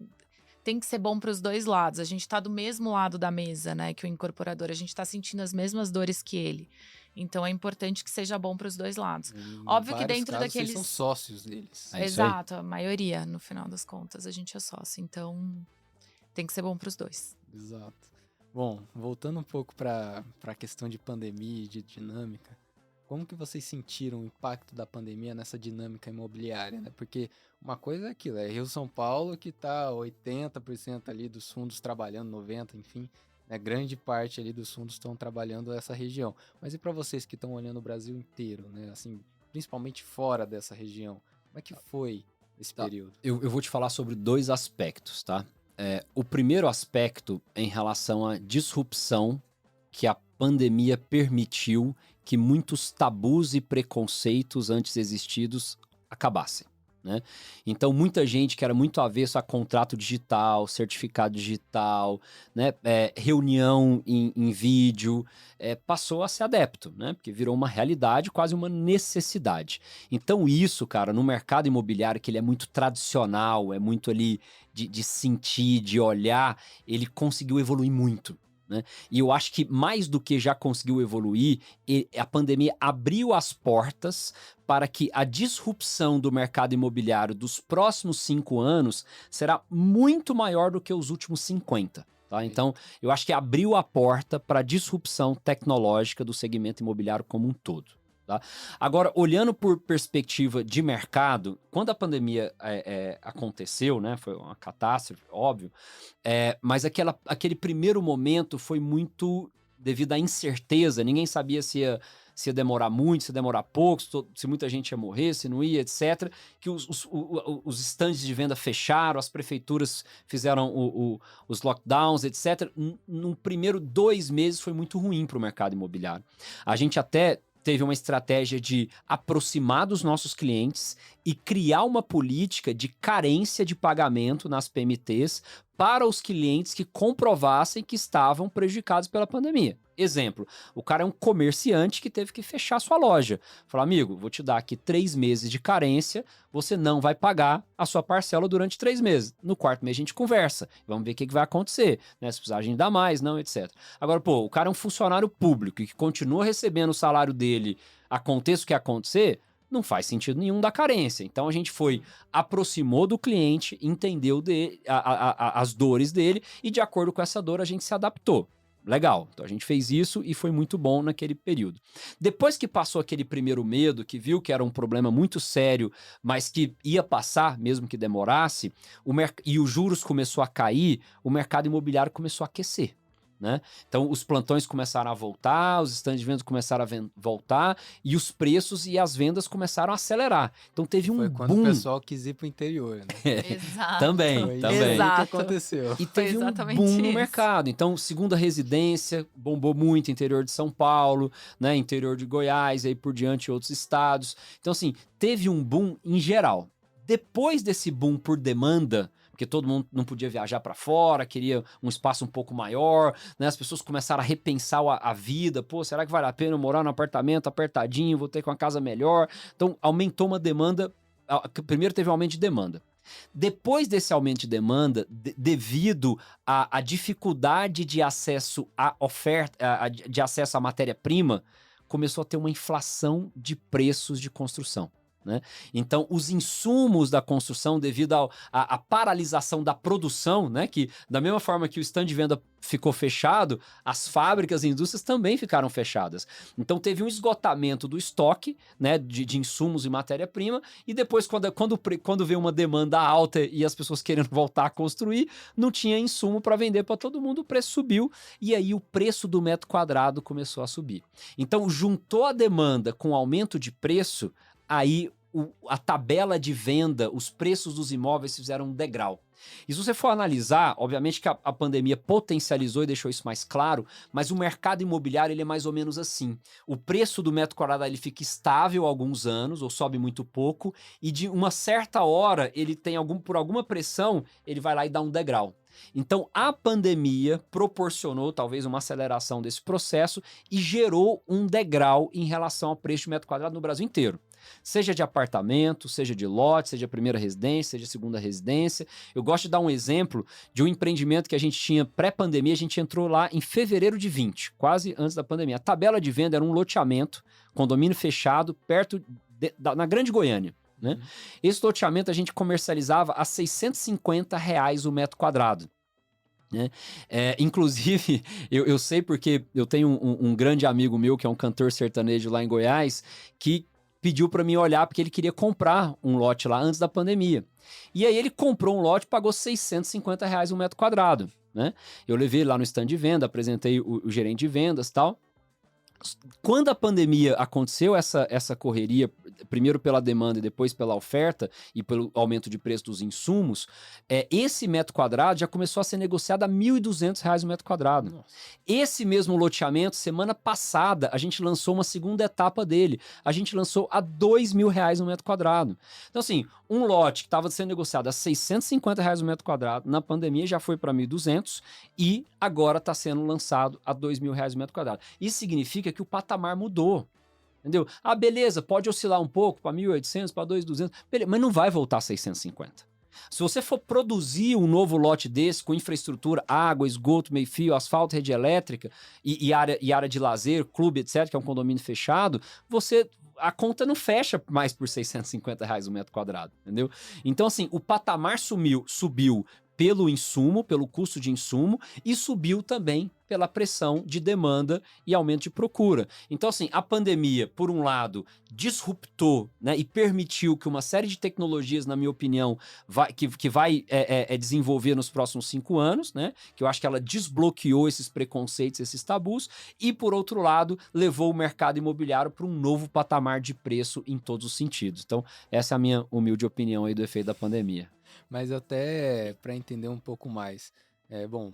tem que ser bom para os dois lados. A gente está do mesmo lado da mesa, né? Que o incorporador. A gente está sentindo as mesmas dores que ele. Então é importante que seja bom para os dois lados. Óbvio que dentro casos, daqueles. Vocês são sócios deles. É isso aí. Exato, a maioria, no final das contas, a gente é sócio. Então tem que ser bom para os dois. Exato. Bom, voltando um pouco para a questão de pandemia e de dinâmica, como que vocês sentiram o impacto da pandemia nessa dinâmica imobiliária, né? Porque uma coisa é aquilo, é Rio-São Paulo que tá 80% ali dos fundos trabalhando, 90%, enfim, né? Grande parte ali dos fundos estão trabalhando essa região. Mas e para vocês que estão olhando o Brasil inteiro, né? Assim, principalmente fora dessa região, como é que foi esse período? Eu vou te falar sobre dois aspectos, tá? O primeiro aspecto é em relação à disrupção que a pandemia permitiu que muitos tabus e preconceitos antes existidos acabassem, né? Então, muita gente que era muito avesso a contrato digital, certificado digital, né? Reunião em vídeo, passou a ser adepto, né? Porque virou uma realidade, quase uma necessidade. Então, isso, cara, no mercado imobiliário, que ele é muito tradicional, é muito ali de sentir, de olhar, ele conseguiu evoluir muito, né? E eu acho que mais do que já conseguiu evoluir, a pandemia abriu as portas para que a disrupção do mercado imobiliário dos próximos 5 anos será muito maior do que os últimos 50. Tá? Então, eu acho que abriu a porta para a disrupção tecnológica do segmento imobiliário como um todo. Tá? Agora, olhando por perspectiva de mercado, quando a pandemia aconteceu, né, foi uma catástrofe, óbvio, mas aquele primeiro momento foi muito devido à incerteza, ninguém sabia se ia demorar muito, se ia demorar pouco, se muita gente ia morrer, se não ia, etc. Que os estandes de venda fecharam, as prefeituras fizeram os lockdowns, etc. No primeiro 2 meses foi muito ruim para o mercado imobiliário. A gente até teve uma estratégia de aproximar dos nossos clientes e criar uma política de carência de pagamento nas PMTs para os clientes que comprovassem que estavam prejudicados pela pandemia. Exemplo, o cara é um comerciante que teve que fechar sua loja. Falar, amigo, vou te dar aqui 3 meses de carência, você não vai pagar a sua parcela durante 3 meses. No 4º mês a gente conversa, vamos ver o que vai acontecer, né? Se precisar a gente dá mais, não, etc. Agora, pô, o cara é um funcionário público e que continua recebendo o salário dele, aconteça o que acontecer, não faz sentido nenhum da carência. Então a gente aproximou do cliente, entendeu as dores dele e de acordo com essa dor a gente se adaptou. Legal, então a gente fez isso e foi muito bom naquele período. Depois que passou aquele primeiro medo, que viu que era um problema muito sério, mas que ia passar, mesmo que demorasse, e os juros começou a cair, o mercado imobiliário começou a aquecer. Né? Então os plantões começaram a voltar, os stands de vendas começaram a voltar e os preços e as vendas começaram a acelerar. Então teve um Foi quando boom. o pessoal quis ir pro interior, né? Exato. Também. Foi também. isso aí que Exato. aconteceu. E teve um exatamente boom no isso. mercado. Então, segunda residência, bombou muito interior de São Paulo, né? Interior de Goiás, aí por diante outros estados. Então, assim, teve um boom em geral. Depois desse boom por demanda, porque todo mundo não podia viajar para fora, queria um espaço um pouco maior, né? As pessoas começaram a repensar a vida. Pô, será que vale a pena eu morar num apartamento apertadinho, vou ter uma casa melhor? Então, aumentou uma demanda. Primeiro teve um aumento de demanda. Depois desse aumento de demanda, devido à dificuldade de acesso à oferta, de acesso à matéria-prima, começou a ter uma inflação de preços de construção. Né? Então, os insumos da construção, devido à paralisação da produção, né? Que da mesma forma que o stand de venda ficou fechado, as fábricas e indústrias também ficaram fechadas. Então, teve um esgotamento do estoque, né? De insumos e matéria-prima, e depois, quando veio uma demanda alta e as pessoas querendo voltar a construir, não tinha insumo para vender para todo mundo, o preço subiu, e aí o preço do metro quadrado começou a subir. Então, juntou a demanda com o aumento de preço, aí a tabela de venda, os preços dos imóveis fizeram um degrau. E se você for analisar, obviamente que a pandemia potencializou e deixou isso mais claro, mas o mercado imobiliário ele é mais ou menos assim. O preço do metro quadrado ele fica estável há alguns anos, ou sobe muito pouco, e de uma certa hora, ele tem por alguma pressão, ele vai lá e dá um degrau. Então, a pandemia proporcionou talvez uma aceleração desse processo e gerou um degrau em relação ao preço de metro quadrado no Brasil inteiro. Seja de apartamento, seja de lote, seja primeira residência, seja segunda residência. Eu gosto de dar um exemplo de um empreendimento que a gente tinha pré-pandemia, a gente entrou lá em fevereiro de 20, quase antes da pandemia. A tabela de venda era um loteamento, condomínio fechado, perto na Grande Goiânia. Né? Esse loteamento a gente comercializava a R$650 o metro quadrado. Né? Inclusive, eu sei porque eu tenho um grande amigo meu, que é um cantor sertanejo lá em Goiás, que pediu para mim olhar porque ele queria comprar um lote lá antes da pandemia. E aí ele comprou um lote, pagou R$650 um metro quadrado. Né? Eu levei ele lá no stand de venda, apresentei o gerente de vendas e tal. Quando a pandemia aconteceu, essa correria, primeiro pela demanda e depois pela oferta e pelo aumento de preço dos insumos, esse metro quadrado já começou a ser negociado a R$1.200 o metro quadrado. Nossa. Esse mesmo loteamento, semana passada, a gente lançou uma segunda etapa dele. A gente lançou a R$2.000 o metro quadrado. Então, assim, um lote que estava sendo negociado a R$650 o metro quadrado, na pandemia já foi para 1.200 e agora está sendo lançado a R$2.000 o metro quadrado. Isso significa que o patamar mudou, entendeu? Ah, beleza, pode oscilar um pouco para 1.800, para 2.200, beleza, mas não vai voltar a 650. Se você for produzir um novo lote desse com infraestrutura, água, esgoto, meio-fio, asfalto, rede elétrica e área de lazer, clube, etc., que é um condomínio fechado, a conta não fecha mais por R$650 o metro quadrado, entendeu? Então, assim, o patamar subiu pelo insumo, pelo custo de insumo, e subiu também pela pressão de demanda e aumento de procura. Então, assim, a pandemia, por um lado, disruptou, né, e permitiu que uma série de tecnologias, na minha opinião, que vai desenvolver nos próximos 5 anos, né, que eu acho que ela desbloqueou esses preconceitos, esses tabus, e, por outro lado, levou o mercado imobiliário para um novo patamar de preço em todos os sentidos. Então, essa é a minha humilde opinião aí do efeito da pandemia. Mas até para entender um pouco mais,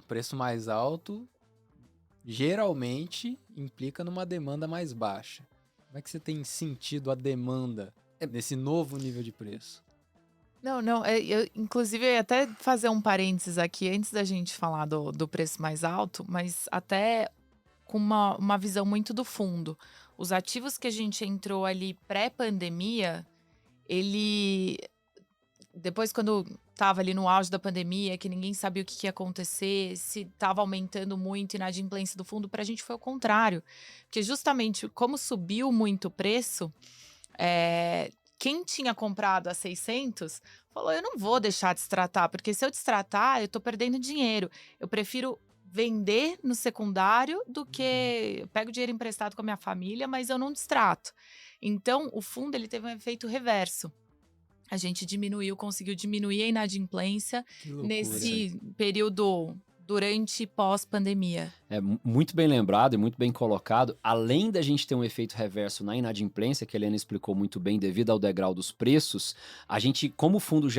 preço mais alto geralmente implica numa demanda mais baixa. Como é que você tem sentido a demanda nesse novo nível de preço? Não, inclusive, eu ia até fazer um parênteses aqui, antes da gente falar do preço mais alto, mas até com uma visão muito do fundo. Os ativos que a gente entrou ali pré-pandemia, ele depois quando estava ali no auge da pandemia, que ninguém sabia o que ia acontecer, se estava aumentando muito a inadimplência do fundo, para a gente foi o contrário. Porque justamente como subiu muito o preço, quem tinha comprado a 600 falou: eu não vou deixar de destratar, porque se eu destratar, eu estou perdendo dinheiro. Eu prefiro vender no secundário do que eu pego dinheiro emprestado com a minha família, mas eu não destrato. Então, o fundo ele teve um efeito reverso. A gente conseguiu diminuir a inadimplência Que loucura. nesse período durante e pós-pandemia. Muito bem lembrado e muito bem colocado. Além da gente ter um efeito reverso na inadimplência, que a Helena explicou muito bem, devido ao degrau dos preços, a gente, como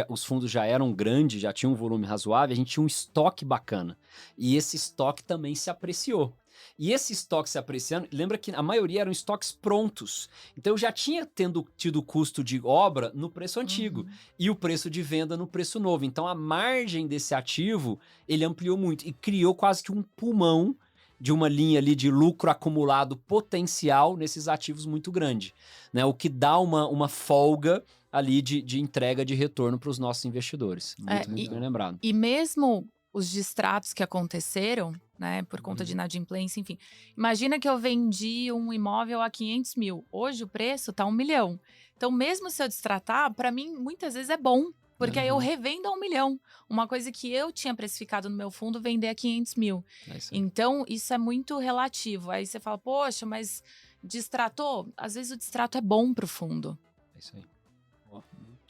os fundos já eram grandes, já tinham um volume razoável, a gente tinha um estoque bacana. E esse estoque também se apreciou. E esse estoque se apreciando, lembra que a maioria eram estoques prontos. Então eu já tinha tido custo de obra no preço antigo e o preço de venda no preço novo. Então a margem desse ativo, ele ampliou muito e criou quase que um pulmão de uma linha ali de lucro acumulado potencial nesses ativos muito grande, né? O que dá uma folga ali de entrega de retorno para os nossos investidores. Muito bem lembrado. E mesmo os distratos que aconteceram, né, por conta de inadimplência, enfim. Imagina que eu vendi um imóvel a 500 mil. Hoje o preço tá 1 milhão. Então, mesmo se eu distratar, para mim, muitas vezes é bom. Porque aí eu revendo a 1 milhão. Uma coisa que eu tinha precificado no meu fundo, vender a 500 mil. Então, isso é muito relativo. Aí você fala, poxa, mas distratou? Às vezes o distrato é bom pro fundo. É isso aí.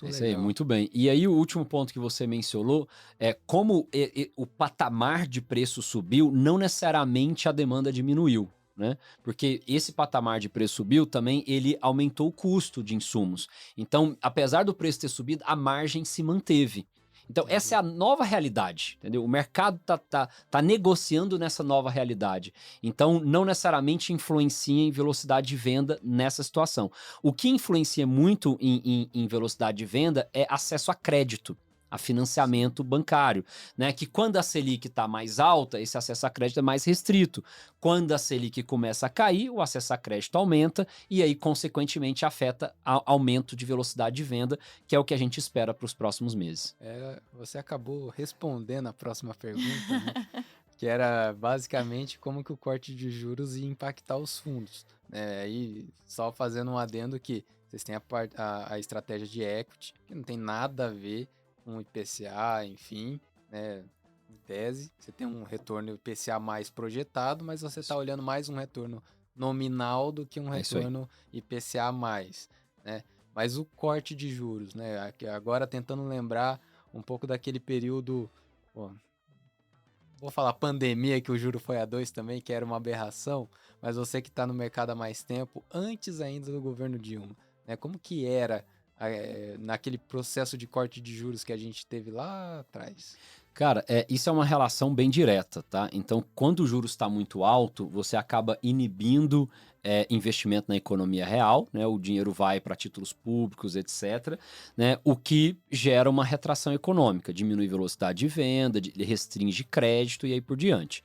Isso aí, muito bem. E aí o último ponto que você mencionou é como o patamar de preço subiu, não necessariamente a demanda diminuiu, né? Porque esse patamar de preço subiu também, ele aumentou o custo de insumos. Então, apesar do preço ter subido, a margem se manteve. Então, essa é a nova realidade, entendeu? O mercado tá negociando nessa nova realidade. Então, não necessariamente influencia em velocidade de venda nessa situação. O que influencia muito em velocidade de venda é acesso a crédito, a financiamento bancário, né? Que quando a Selic está mais alta, esse acesso a crédito é mais restrito. Quando a Selic começa a cair, o acesso a crédito aumenta e aí, consequentemente, afeta aumento de velocidade de venda, que é o que a gente espera para os próximos meses. Você acabou respondendo a próxima pergunta, né? Que era basicamente como que o corte de juros ia impactar os fundos. Aí, só fazendo um adendo que vocês têm a estratégia de equity, que não tem nada a ver com IPCA, enfim, né? Em tese, você tem um retorno IPCA mais projetado, mas você está olhando mais um retorno nominal do que um retorno IPCA mais, né? Mas o corte de juros, né? Agora tentando lembrar um pouco daquele período, vou falar pandemia, que o juro foi a 2 também, que era uma aberração, mas você que está no mercado há mais tempo, antes ainda do governo Dilma, né? Como que era naquele processo de corte de juros que a gente teve lá atrás? Cara, isso é uma relação bem direta, tá? Então, quando o juros está muito alto, você acaba inibindo investimento na economia real, né? O dinheiro vai para títulos públicos, etc., né? O que gera uma retração econômica, diminui velocidade de venda, restringe crédito e aí por diante.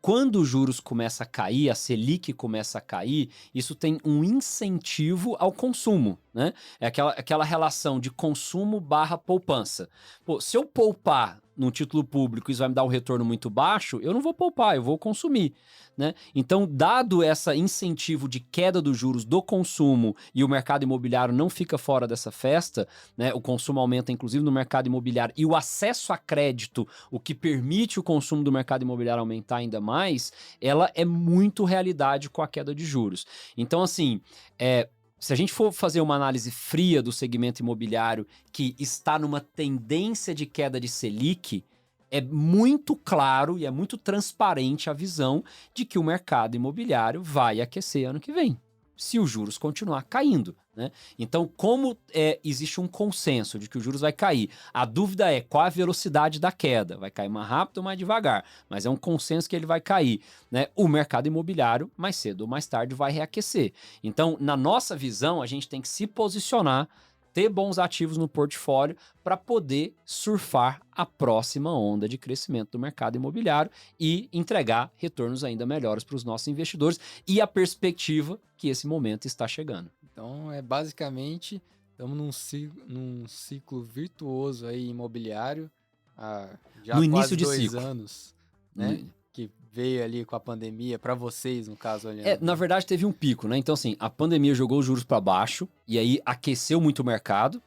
Quando os juros começam a cair, a Selic começa a cair, isso tem um incentivo ao consumo, né? É aquela relação de consumo barra poupança. Pô, se eu poupar num título público, isso vai me dar um retorno muito baixo, eu não vou poupar, eu vou consumir, né? Então, dado esse incentivo de queda dos juros do consumo e o mercado imobiliário não fica fora dessa festa, né? O consumo aumenta, inclusive, no mercado imobiliário e o acesso a crédito, o que permite o consumo do mercado imobiliário aumentar ainda mais, ela é muito realidade com a queda de juros. Então, assim, se a gente for fazer uma análise fria do segmento imobiliário que está numa tendência de queda de Selic, é muito claro e é muito transparente a visão de que o mercado imobiliário vai aquecer ano que vem, se os juros continuar caindo, né? Então, como existe um consenso de que os juros vai cair, a dúvida é qual a velocidade da queda, vai cair mais rápido ou mais devagar, mas é um consenso que ele vai cair, né? O mercado imobiliário, mais cedo ou mais tarde, vai reaquecer. Então, na nossa visão, a gente tem que se posicionar ter bons ativos no portfólio para poder surfar a próxima onda de crescimento do mercado imobiliário e entregar retornos ainda melhores para os nossos investidores e a perspectiva que esse momento está chegando. Então, basicamente, estamos num ciclo virtuoso aí imobiliário, já No há início quase de 2 ciclo. anos, né? Que veio ali com a pandemia, para vocês, no caso, olhando. Na verdade, teve um pico, né? Então, assim, a pandemia jogou os juros para baixo e aí aqueceu muito o mercado.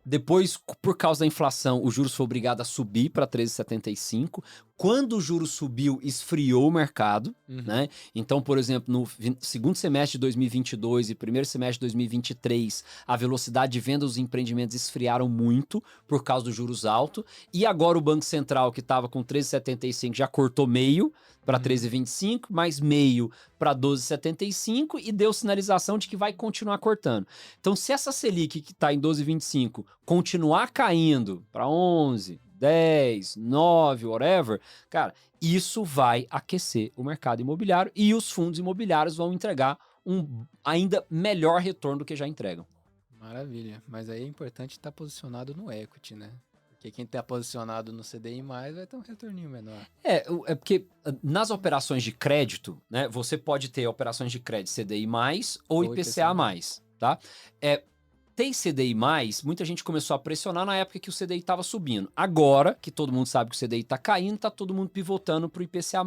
Depois, por causa da inflação, o juros foi obrigado a subir para 13,75. Quando o juros subiu, esfriou o mercado, né? Então, por exemplo, no segundo semestre de 2022 e primeiro semestre de 2023, a velocidade de venda dos empreendimentos esfriaram muito por causa dos juros altos. E agora o Banco Central, que estava com 13,75, já cortou meio para 13,25, mais meio para 12,75 e deu sinalização de que vai continuar cortando. Então, se essa Selic que está em 12,25 continuar caindo para 11, 10, 9, whatever, cara, isso vai aquecer o mercado imobiliário e os fundos imobiliários vão entregar um ainda melhor retorno do que já entregam. Maravilha. Mas aí é importante estar posicionado no equity, né? Porque quem está posicionado no CDI+, vai ter um retorninho menor. É porque nas operações de crédito, né, você pode ter operações de crédito CDI+, ou IPCA+, tá? Tem CDI+, muita gente começou a pressionar na época que o CDI estava subindo. Agora, que todo mundo sabe que o CDI está caindo, está todo mundo pivotando para o IPCA+.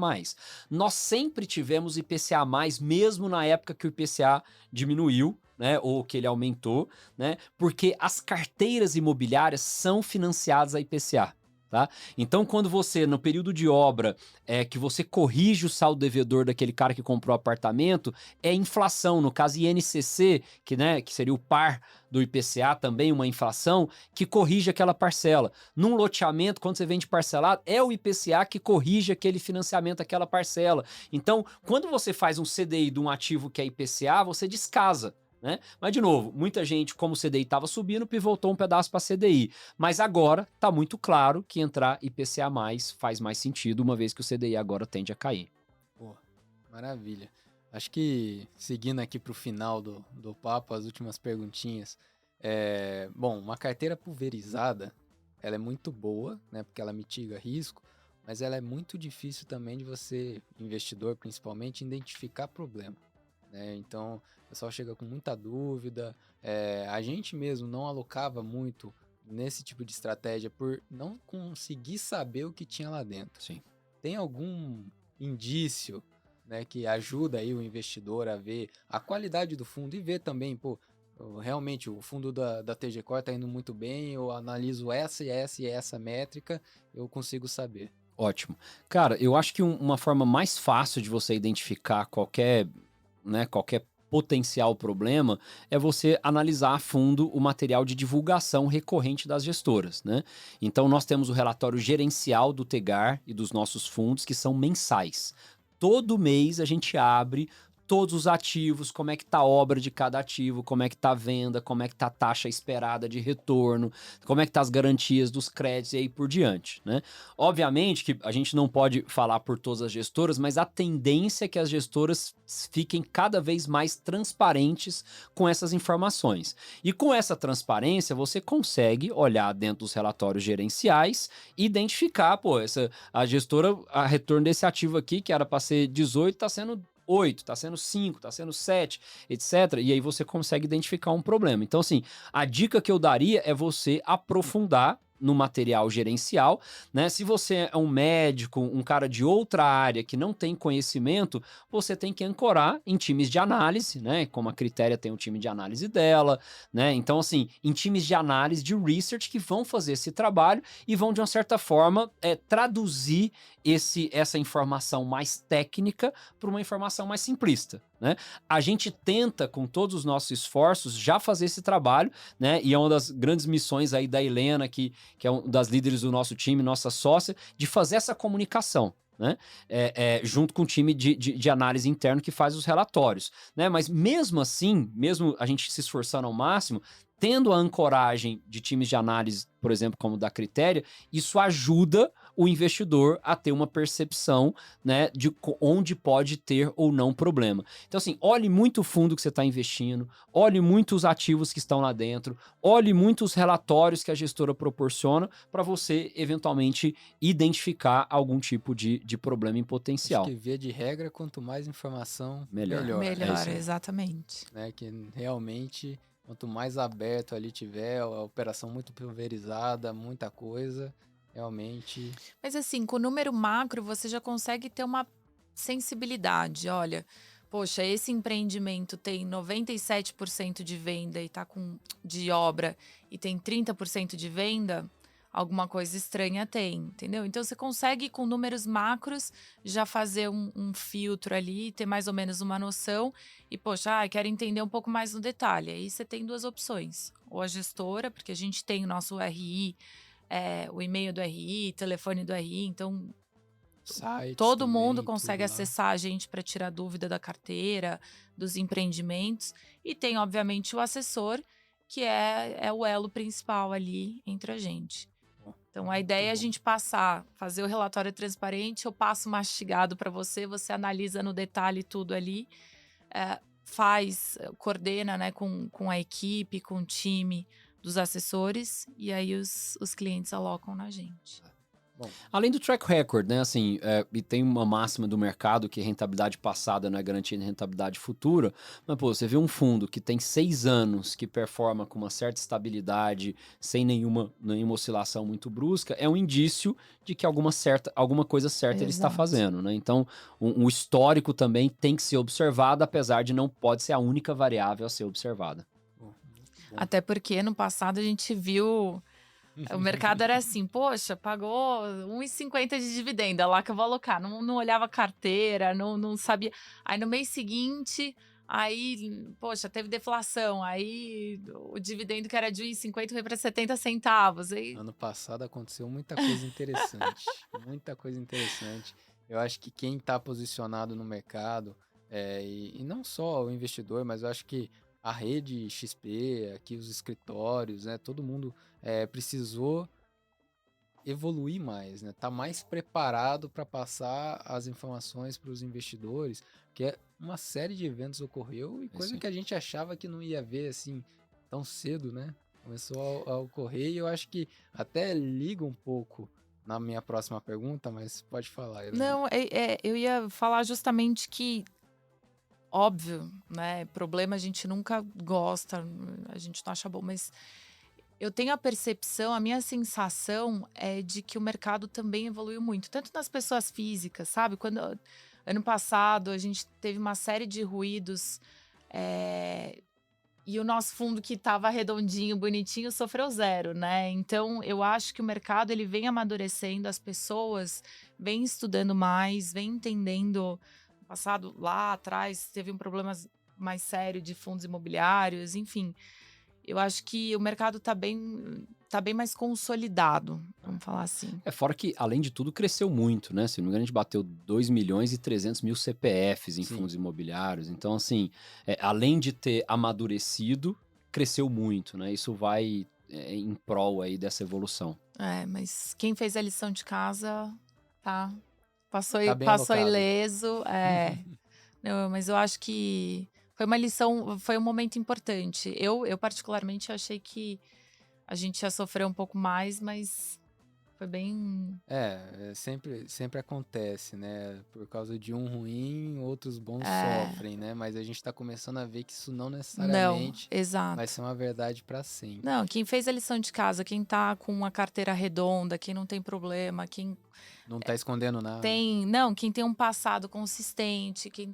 Nós sempre tivemos IPCA+, mesmo na época que o IPCA diminuiu, né, ou que ele aumentou, né, porque as carteiras imobiliárias são financiadas a IPCA. Tá? Então, quando você, no período de obra, que você corrige o saldo devedor daquele cara que comprou o apartamento, é inflação. No caso, INCC, que seria o par do IPCA, também uma inflação, que corrige aquela parcela. Num loteamento, quando você vende parcelado, é o IPCA que corrige aquele financiamento, aquela parcela. Então, quando você faz um CDI de um ativo que é IPCA, você descasa. Né? Mas, de novo, muita gente, como o CDI estava subindo, pivotou um pedaço para CDI. Mas agora está muito claro que entrar IPCA+, faz mais sentido, uma vez que o CDI agora tende a cair. Pô, maravilha. Acho que, seguindo aqui para o final do papo, as últimas perguntinhas. Bom, uma carteira pulverizada, ela é muito boa, né? Porque ela mitiga risco, mas ela é muito difícil também de você, investidor principalmente, identificar problema. Então, o pessoal chega com muita dúvida. A gente mesmo não alocava muito nesse tipo de estratégia por não conseguir saber o que tinha lá dentro. Sim. Tem algum indício, né, que ajuda aí o investidor a ver a qualidade do fundo e ver também, realmente o fundo da TG Core está indo muito bem, eu analiso essa e essa e essa métrica, eu consigo saber. Ótimo. Cara, eu acho que uma forma mais fácil de você identificar qualquer potencial problema é você analisar a fundo o material de divulgação recorrente das gestoras, né? Então, nós temos o relatório gerencial do Tegar e dos nossos fundos, que são mensais. Todo mês a gente abre todos os ativos, como é que tá a obra de cada ativo, como é que tá a venda, como é que tá a taxa esperada de retorno, como é que tá as garantias dos créditos e aí por diante, né? Obviamente que a gente não pode falar por todas as gestoras, mas a tendência é que as gestoras fiquem cada vez mais transparentes com essas informações. E com essa transparência, você consegue olhar dentro dos relatórios gerenciais e identificar, a gestora, a retorno desse ativo aqui, que era para ser 18, tá sendo 8, está sendo 5, está sendo 7, etc. E aí você consegue identificar um problema. Então, assim, a dica que eu daria é você aprofundar no material gerencial, né? Se você é um médico, um cara de outra área que não tem conhecimento, você tem que ancorar em times de análise, né? Como a Critéria tem o time de análise dela, né? Então, assim, em times de análise, de research, que vão fazer esse trabalho e vão, de uma certa forma, traduzir essa informação mais técnica para uma informação mais simplista, né? A gente tenta, com todos os nossos esforços, já fazer esse trabalho, né? E é uma das grandes missões aí da Helena, que é uma das líderes do nosso time, nossa sócia, de fazer essa comunicação, né? Junto com o time de análise interno que faz os relatórios, né? Mas mesmo assim, mesmo a gente se esforçando ao máximo, tendo a ancoragem de times de análise, por exemplo, como o da Critéria, isso ajuda o investidor a ter uma percepção, né, de onde pode ter ou não problema. Então, assim, olhe muito o fundo que você está investindo, olhe muito os ativos que estão lá dentro, olhe muito os relatórios que a gestora proporciona para você, eventualmente, identificar algum tipo de problema em Acho potencial. que via de regra, quanto mais informação, Melhor. melhor. É Melhor, isso aí. exatamente. Né? Que realmente, quanto mais aberto ali tiver, a operação muito pulverizada, muita coisa, realmente. Mas assim, com o número macro, você já consegue ter uma sensibilidade. Olha, poxa, esse empreendimento tem 97% de venda e tá com de obra e tem 30% de venda, alguma coisa estranha tem, entendeu? Então você consegue, com números macros, já fazer um filtro ali, ter mais ou menos uma noção. E, poxa, quero entender um pouco mais no detalhe. Aí você tem duas opções. Ou a gestora, porque a gente tem o nosso RI, o e-mail do RI, telefone do RI, então Sites todo mundo também, consegue tudo lá. acessar a gente para tirar dúvida da carteira, dos empreendimentos. E tem, obviamente, o assessor, que é o elo principal ali entre a gente. Então, a ideia é a bom. gente fazer o relatório transparente, eu passo mastigado para você, você analisa no detalhe tudo ali, coordena, né, com a equipe, com o time dos assessores, e aí os clientes alocam na gente. Bom, Além do track record, né, assim, e tem uma máxima do mercado que rentabilidade passada não é garantia de rentabilidade futura, mas, pô, você vê um fundo que tem 6 anos, que performa com uma certa estabilidade, sem nenhuma oscilação muito brusca, é um indício de que alguma coisa certa ele está Exato. fazendo, né? Então, um histórico também tem que ser observado, apesar de não pode ser a única variável a ser observada. bom. Até porque no passado a gente viu, o mercado era assim, poxa, pagou 1,50 de dividendo, é lá que eu vou alocar. Não olhava a carteira, não sabia. Aí no mês seguinte, aí, poxa, teve deflação. Aí o dividendo que era de 1,50 foi para 70 centavos. Aí, Ano passado aconteceu muita coisa interessante. Muita coisa interessante. Eu acho que quem está posicionado no mercado, e não só o investidor, mas eu acho que a rede XP, aqui os escritórios, né, todo mundo precisou evoluir mais, né? Tá mais preparado para passar as informações para os investidores, porque uma série de eventos ocorreu e coisa sim. que a gente achava que não ia ver assim tão cedo, né? Começou a ocorrer e eu acho que até liga um pouco na minha próxima pergunta, mas pode falar, Helena. não, eu ia falar justamente que, óbvio, né? Problema a gente nunca gosta, a gente não acha bom, mas eu tenho a percepção, a minha sensação é de que o mercado também evoluiu muito, tanto nas pessoas físicas, sabe? Quando ano passado a gente teve uma série de ruídos, e o nosso fundo que estava redondinho, bonitinho, sofreu zero, né? Então eu acho que o mercado ele vem amadurecendo, as pessoas vêm estudando mais, vêm entendendo. No passado, lá atrás, teve um problema mais sério de fundos imobiliários, enfim. Eu acho que o mercado tá bem mais consolidado, vamos falar assim. Fora que, além de tudo, cresceu muito, né? Se não me engano, a gente bateu 2 milhões e 300 mil CPFs em Sim. fundos imobiliários. Então, assim, além de ter amadurecido, cresceu muito, né? Isso vai em prol aí dessa evolução. Mas quem fez a lição de casa, tá? Passou, Tá bem passou alocado. ileso. Não, mas eu acho que foi uma lição, foi um momento importante. Eu particularmente achei que a gente ia sofrer um pouco mais, mas foi bem. Sempre acontece, né? Por causa de um ruim, outros bons É, sofrem, né? Mas a gente tá começando a ver que isso não não, necessariamente vai exato. ser uma verdade para sempre. Não, quem fez a lição de casa, quem tá com uma carteira redonda, quem não tem problema, quem Não tá escondendo nada. quem tem um passado consistente, quem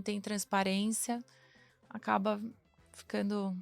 tem transparência, acaba ficando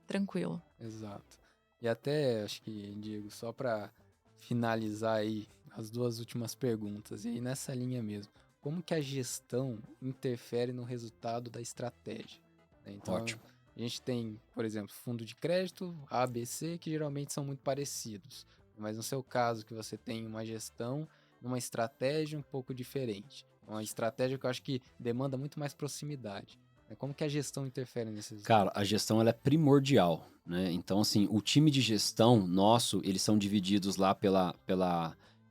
tranquilo. Exato. E até, acho que, Diego, só para finalizar aí as duas últimas perguntas, e aí nessa linha mesmo, como que a gestão interfere no resultado da estratégia? Né? Então, Ótimo. a gente tem, por exemplo, fundo de crédito, A, B, C, que geralmente são muito parecidos. Mas no seu caso, que você tem uma gestão, uma estratégia um pouco diferente. Uma estratégia que eu acho que demanda muito mais proximidade. Né? Como que a gestão interfere nesses Cara, a gestão ela é primordial, né? Então, assim, o time de gestão nosso, eles são divididos lá pela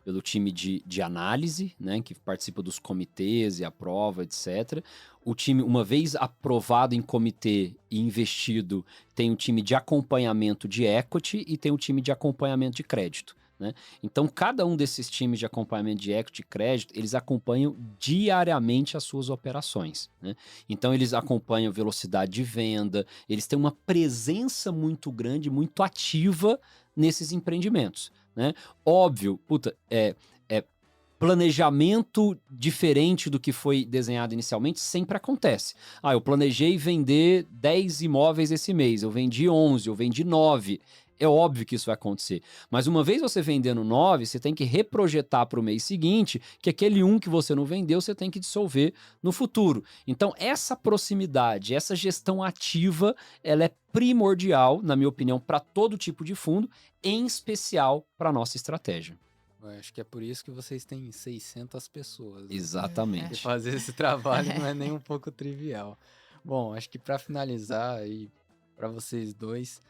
pelo time de análise, né, que participa dos comitês e aprova, etc. O time, uma vez aprovado em comitê e investido, tem o time de acompanhamento de equity e tem o time de acompanhamento de crédito, né? Então, cada um desses times de acompanhamento de equity e crédito, eles acompanham diariamente as suas operações, né? Então, eles acompanham velocidade de venda, eles têm uma presença muito grande, muito ativa nesses empreendimentos, né? Óbvio, planejamento diferente do que foi desenhado inicialmente sempre acontece. Eu planejei vender 10 imóveis esse mês, eu vendi 11, eu vendi 9. É óbvio que isso vai acontecer. Mas uma vez você vendendo 9, você tem que reprojetar para o mês seguinte que aquele um que você não vendeu, você tem que dissolver no futuro. Então, essa proximidade, essa gestão ativa, ela é primordial, na minha opinião, para todo tipo de fundo, em especial para a nossa estratégia. Eu acho que é por isso que vocês têm 600 pessoas. Né? Exatamente. E fazer esse trabalho não é nem um pouco trivial. Bom, acho que para finalizar aí, para vocês dois,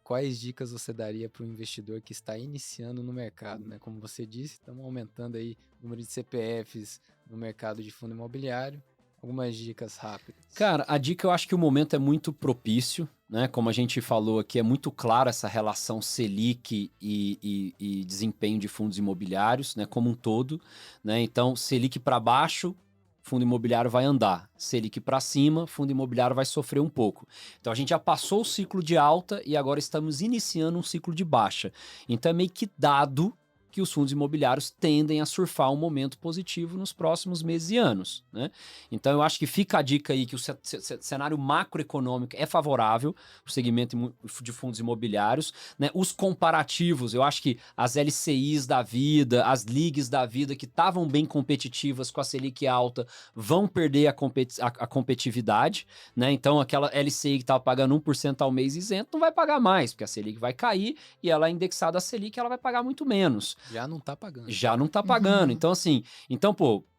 quais dicas você daria para o investidor que está iniciando no mercado? Né? Como você disse, estamos aumentando aí o número de CPFs no mercado de fundo imobiliário. Algumas dicas rápidas. Cara, a dica, eu acho que o momento é muito propício, né? Como a gente falou aqui, é muito clara essa relação Selic e desempenho de fundos imobiliários, né? Como um todo, né? Então, Selic para baixo, fundo imobiliário vai andar. Selic para cima, fundo imobiliário vai sofrer um pouco. Então, a gente já passou o ciclo de alta e agora estamos iniciando um ciclo de baixa. Então, é meio que dado que os fundos imobiliários tendem a surfar um momento positivo nos próximos meses e anos, né? Então, eu acho que fica a dica aí que o cenário macroeconômico é favorável para o segmento de fundos imobiliários, né? Os comparativos, eu acho que as LCIs da vida, as LIGs da vida, que estavam bem competitivas com a Selic alta, vão perder a competitividade, né? Então, aquela LCI que estava pagando 1% ao mês isento não vai pagar mais, porque a Selic vai cair e ela é indexada à Selic, ela vai pagar muito menos. Já não tá pagando. Já não tá pagando. Uhum. Então, assim,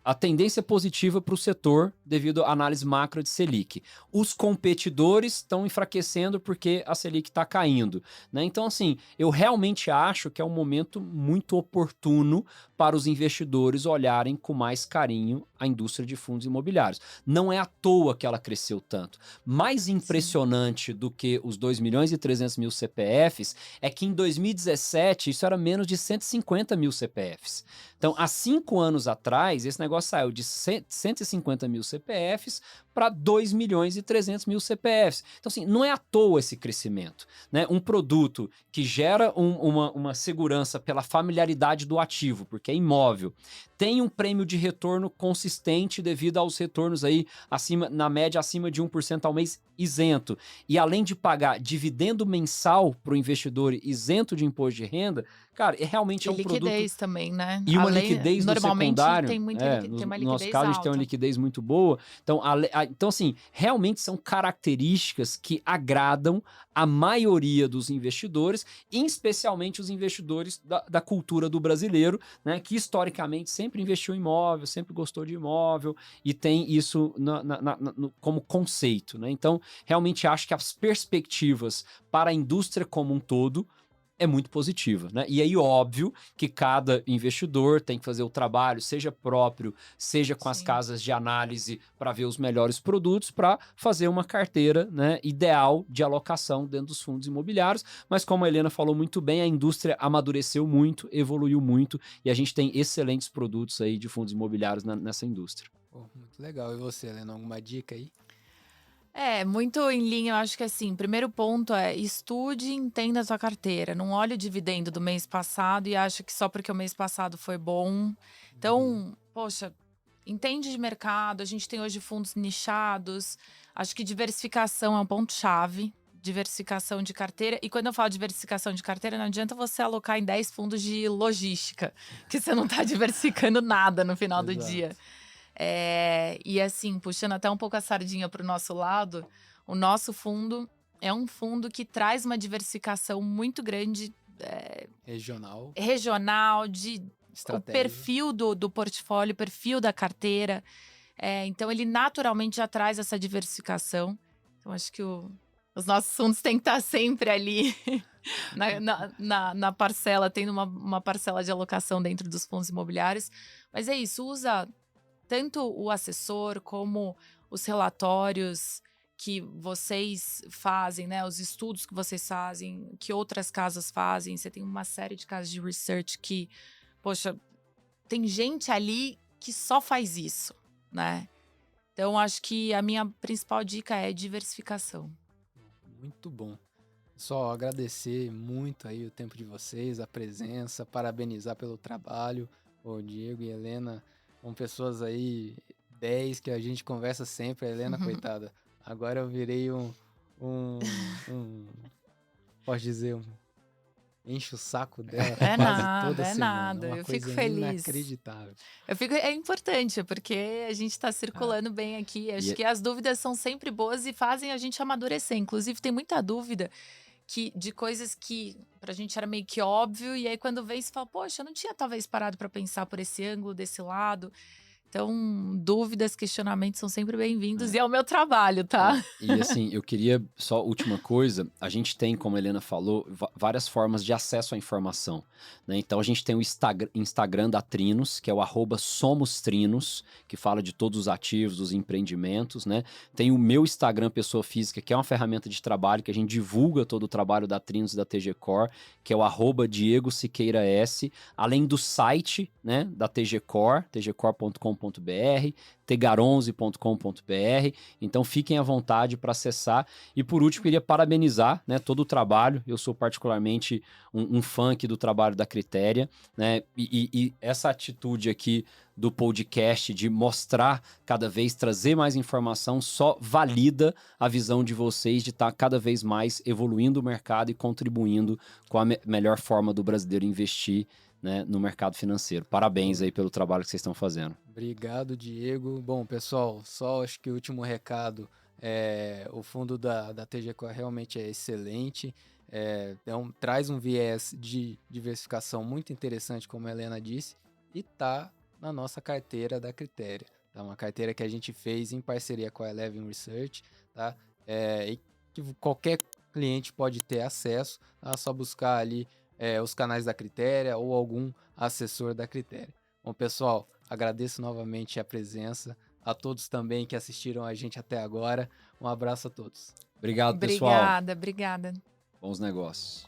a tendência é positiva para o setor devido à análise macro de Selic. Os competidores estão enfraquecendo porque a Selic está caindo, né? Então, assim, eu realmente acho que é um momento muito oportuno para os investidores olharem com mais carinho a indústria de fundos imobiliários. Não é à toa que ela cresceu tanto. Mais impressionante do que os 2 milhões e 300 mil CPFs é que em 2017 isso era menos de 150 mil CPFs. Então, há 5 anos atrás, esse negócio saiu de 150 mil CPFs para 2 milhões e 300 mil CPFs. Então, assim, não é à toa esse crescimento, né? Um produto que gera uma segurança pela familiaridade do ativo, porque é imóvel, tem um prêmio de retorno consistente devido aos retornos aí na média acima de 1% ao mês isento. E além de pagar dividendo mensal para o investidor isento de imposto de renda, cara, realmente é um produto... liquidez também, né? E uma liquidez no secundário, tem muita tem uma no nosso liquidez caso, a gente tem uma alta. liquidez muito boa. Então, então, assim, realmente são características que agradam a maioria dos investidores, e especialmente os investidores da cultura do brasileiro, né, que historicamente sempre investiu em imóvel, sempre gostou de imóvel e tem isso como conceito, né? Então, realmente acho que as perspectivas para a indústria como um todo é muito positiva, né? E aí, óbvio que cada investidor tem que fazer o trabalho, seja próprio, seja com as Sim. casas de análise para ver os melhores produtos, para fazer uma carteira, né, ideal de alocação dentro dos fundos imobiliários. Mas como a Helena falou muito bem, a indústria amadureceu muito, evoluiu muito e a gente tem excelentes produtos aí de fundos imobiliários nessa indústria. Pô, muito legal. E você, Helena, alguma dica aí? Muito em linha, eu acho que assim, primeiro ponto é estude e entenda a sua carteira. Não olhe o dividendo do mês passado e acha que só porque o mês passado foi bom. Então, poxa, entende de mercado, a gente tem hoje fundos nichados. Acho que diversificação é um ponto-chave. Diversificação de carteira. E quando eu falo diversificação de carteira, não adianta você alocar em 10 fundos de logística, que você não está diversificando nada no final do Exato. dia. E assim, puxando até um pouco a sardinha para o nosso lado, o nosso fundo é um fundo que traz uma diversificação muito grande, Regional, regional, o estratégia. perfil do portfólio, o perfil da carteira. Então, ele naturalmente já traz essa diversificação. Então, acho que os nossos fundos têm que estar sempre ali. na parcela, tendo uma parcela de alocação dentro dos fundos imobiliários. Mas é isso, usa tanto o assessor como os relatórios que vocês fazem, né? Os estudos que vocês fazem, que outras casas fazem. Você tem uma série de casas de research que, poxa, tem gente ali que só faz isso, né? Então, acho que a minha principal dica é diversificação. Muito bom. Só agradecer muito aí o tempo de vocês, a presença, parabenizar pelo trabalho. O Diego e a Helena são pessoas aí 10 que a gente conversa sempre. A Helena, coitada, agora eu virei um posso dizer, enche o saco dela É quase nada, toda é semana. nada. Uma Eu fico coisa feliz. inacreditável. É importante, porque a gente está circulando bem aqui. Acho que as dúvidas são sempre boas e fazem a gente amadurecer. Inclusive, tem muita dúvida de coisas que pra gente era meio que óbvio, e aí quando vem, você fala, poxa, eu não tinha talvez parado para pensar por esse ângulo, desse lado. Então, dúvidas, questionamentos são sempre bem-vindos e é o meu trabalho, tá? E assim, eu queria só última coisa, a gente tem, como a Helena falou, várias formas de acesso à informação, né? Então a gente tem o Instagram da Trinos, que é o @SomosTrinos, que fala de todos os ativos, dos empreendimentos, né? Tem o meu Instagram pessoa física, que é uma ferramenta de trabalho que a gente divulga todo o trabalho da Trinos e da TG Core, que é o @Diego Siqueira S, além do site, né, da TG Core, tgcore.com.br, tegar11.com.br. Então fiquem à vontade para acessar. E por último, queria parabenizar, né, todo o trabalho. Eu sou particularmente um fã aqui do trabalho da Critéria, né? E essa atitude aqui do podcast de mostrar cada vez, trazer mais informação, só valida a visão de vocês de estar cada vez mais evoluindo o mercado e contribuindo com a melhor forma do brasileiro investir, né, no mercado financeiro. Parabéns aí pelo trabalho que vocês estão fazendo. Obrigado, Diego. Bom, pessoal, só acho que o último recado o fundo da TG Core realmente é excelente. Traz um viés de diversificação muito interessante, como a Helena disse, e tá na nossa carteira da Critéria. Tá uma carteira que a gente fez em parceria com a Eleven Research, tá? E que qualquer cliente pode ter acesso, tá? Só buscar ali os canais da Critéria ou algum assessor da Critéria. Bom, pessoal, agradeço novamente a presença, a todos também que assistiram a gente até agora. Um abraço a todos. Obrigado, pessoal. Obrigada. Bons negócios.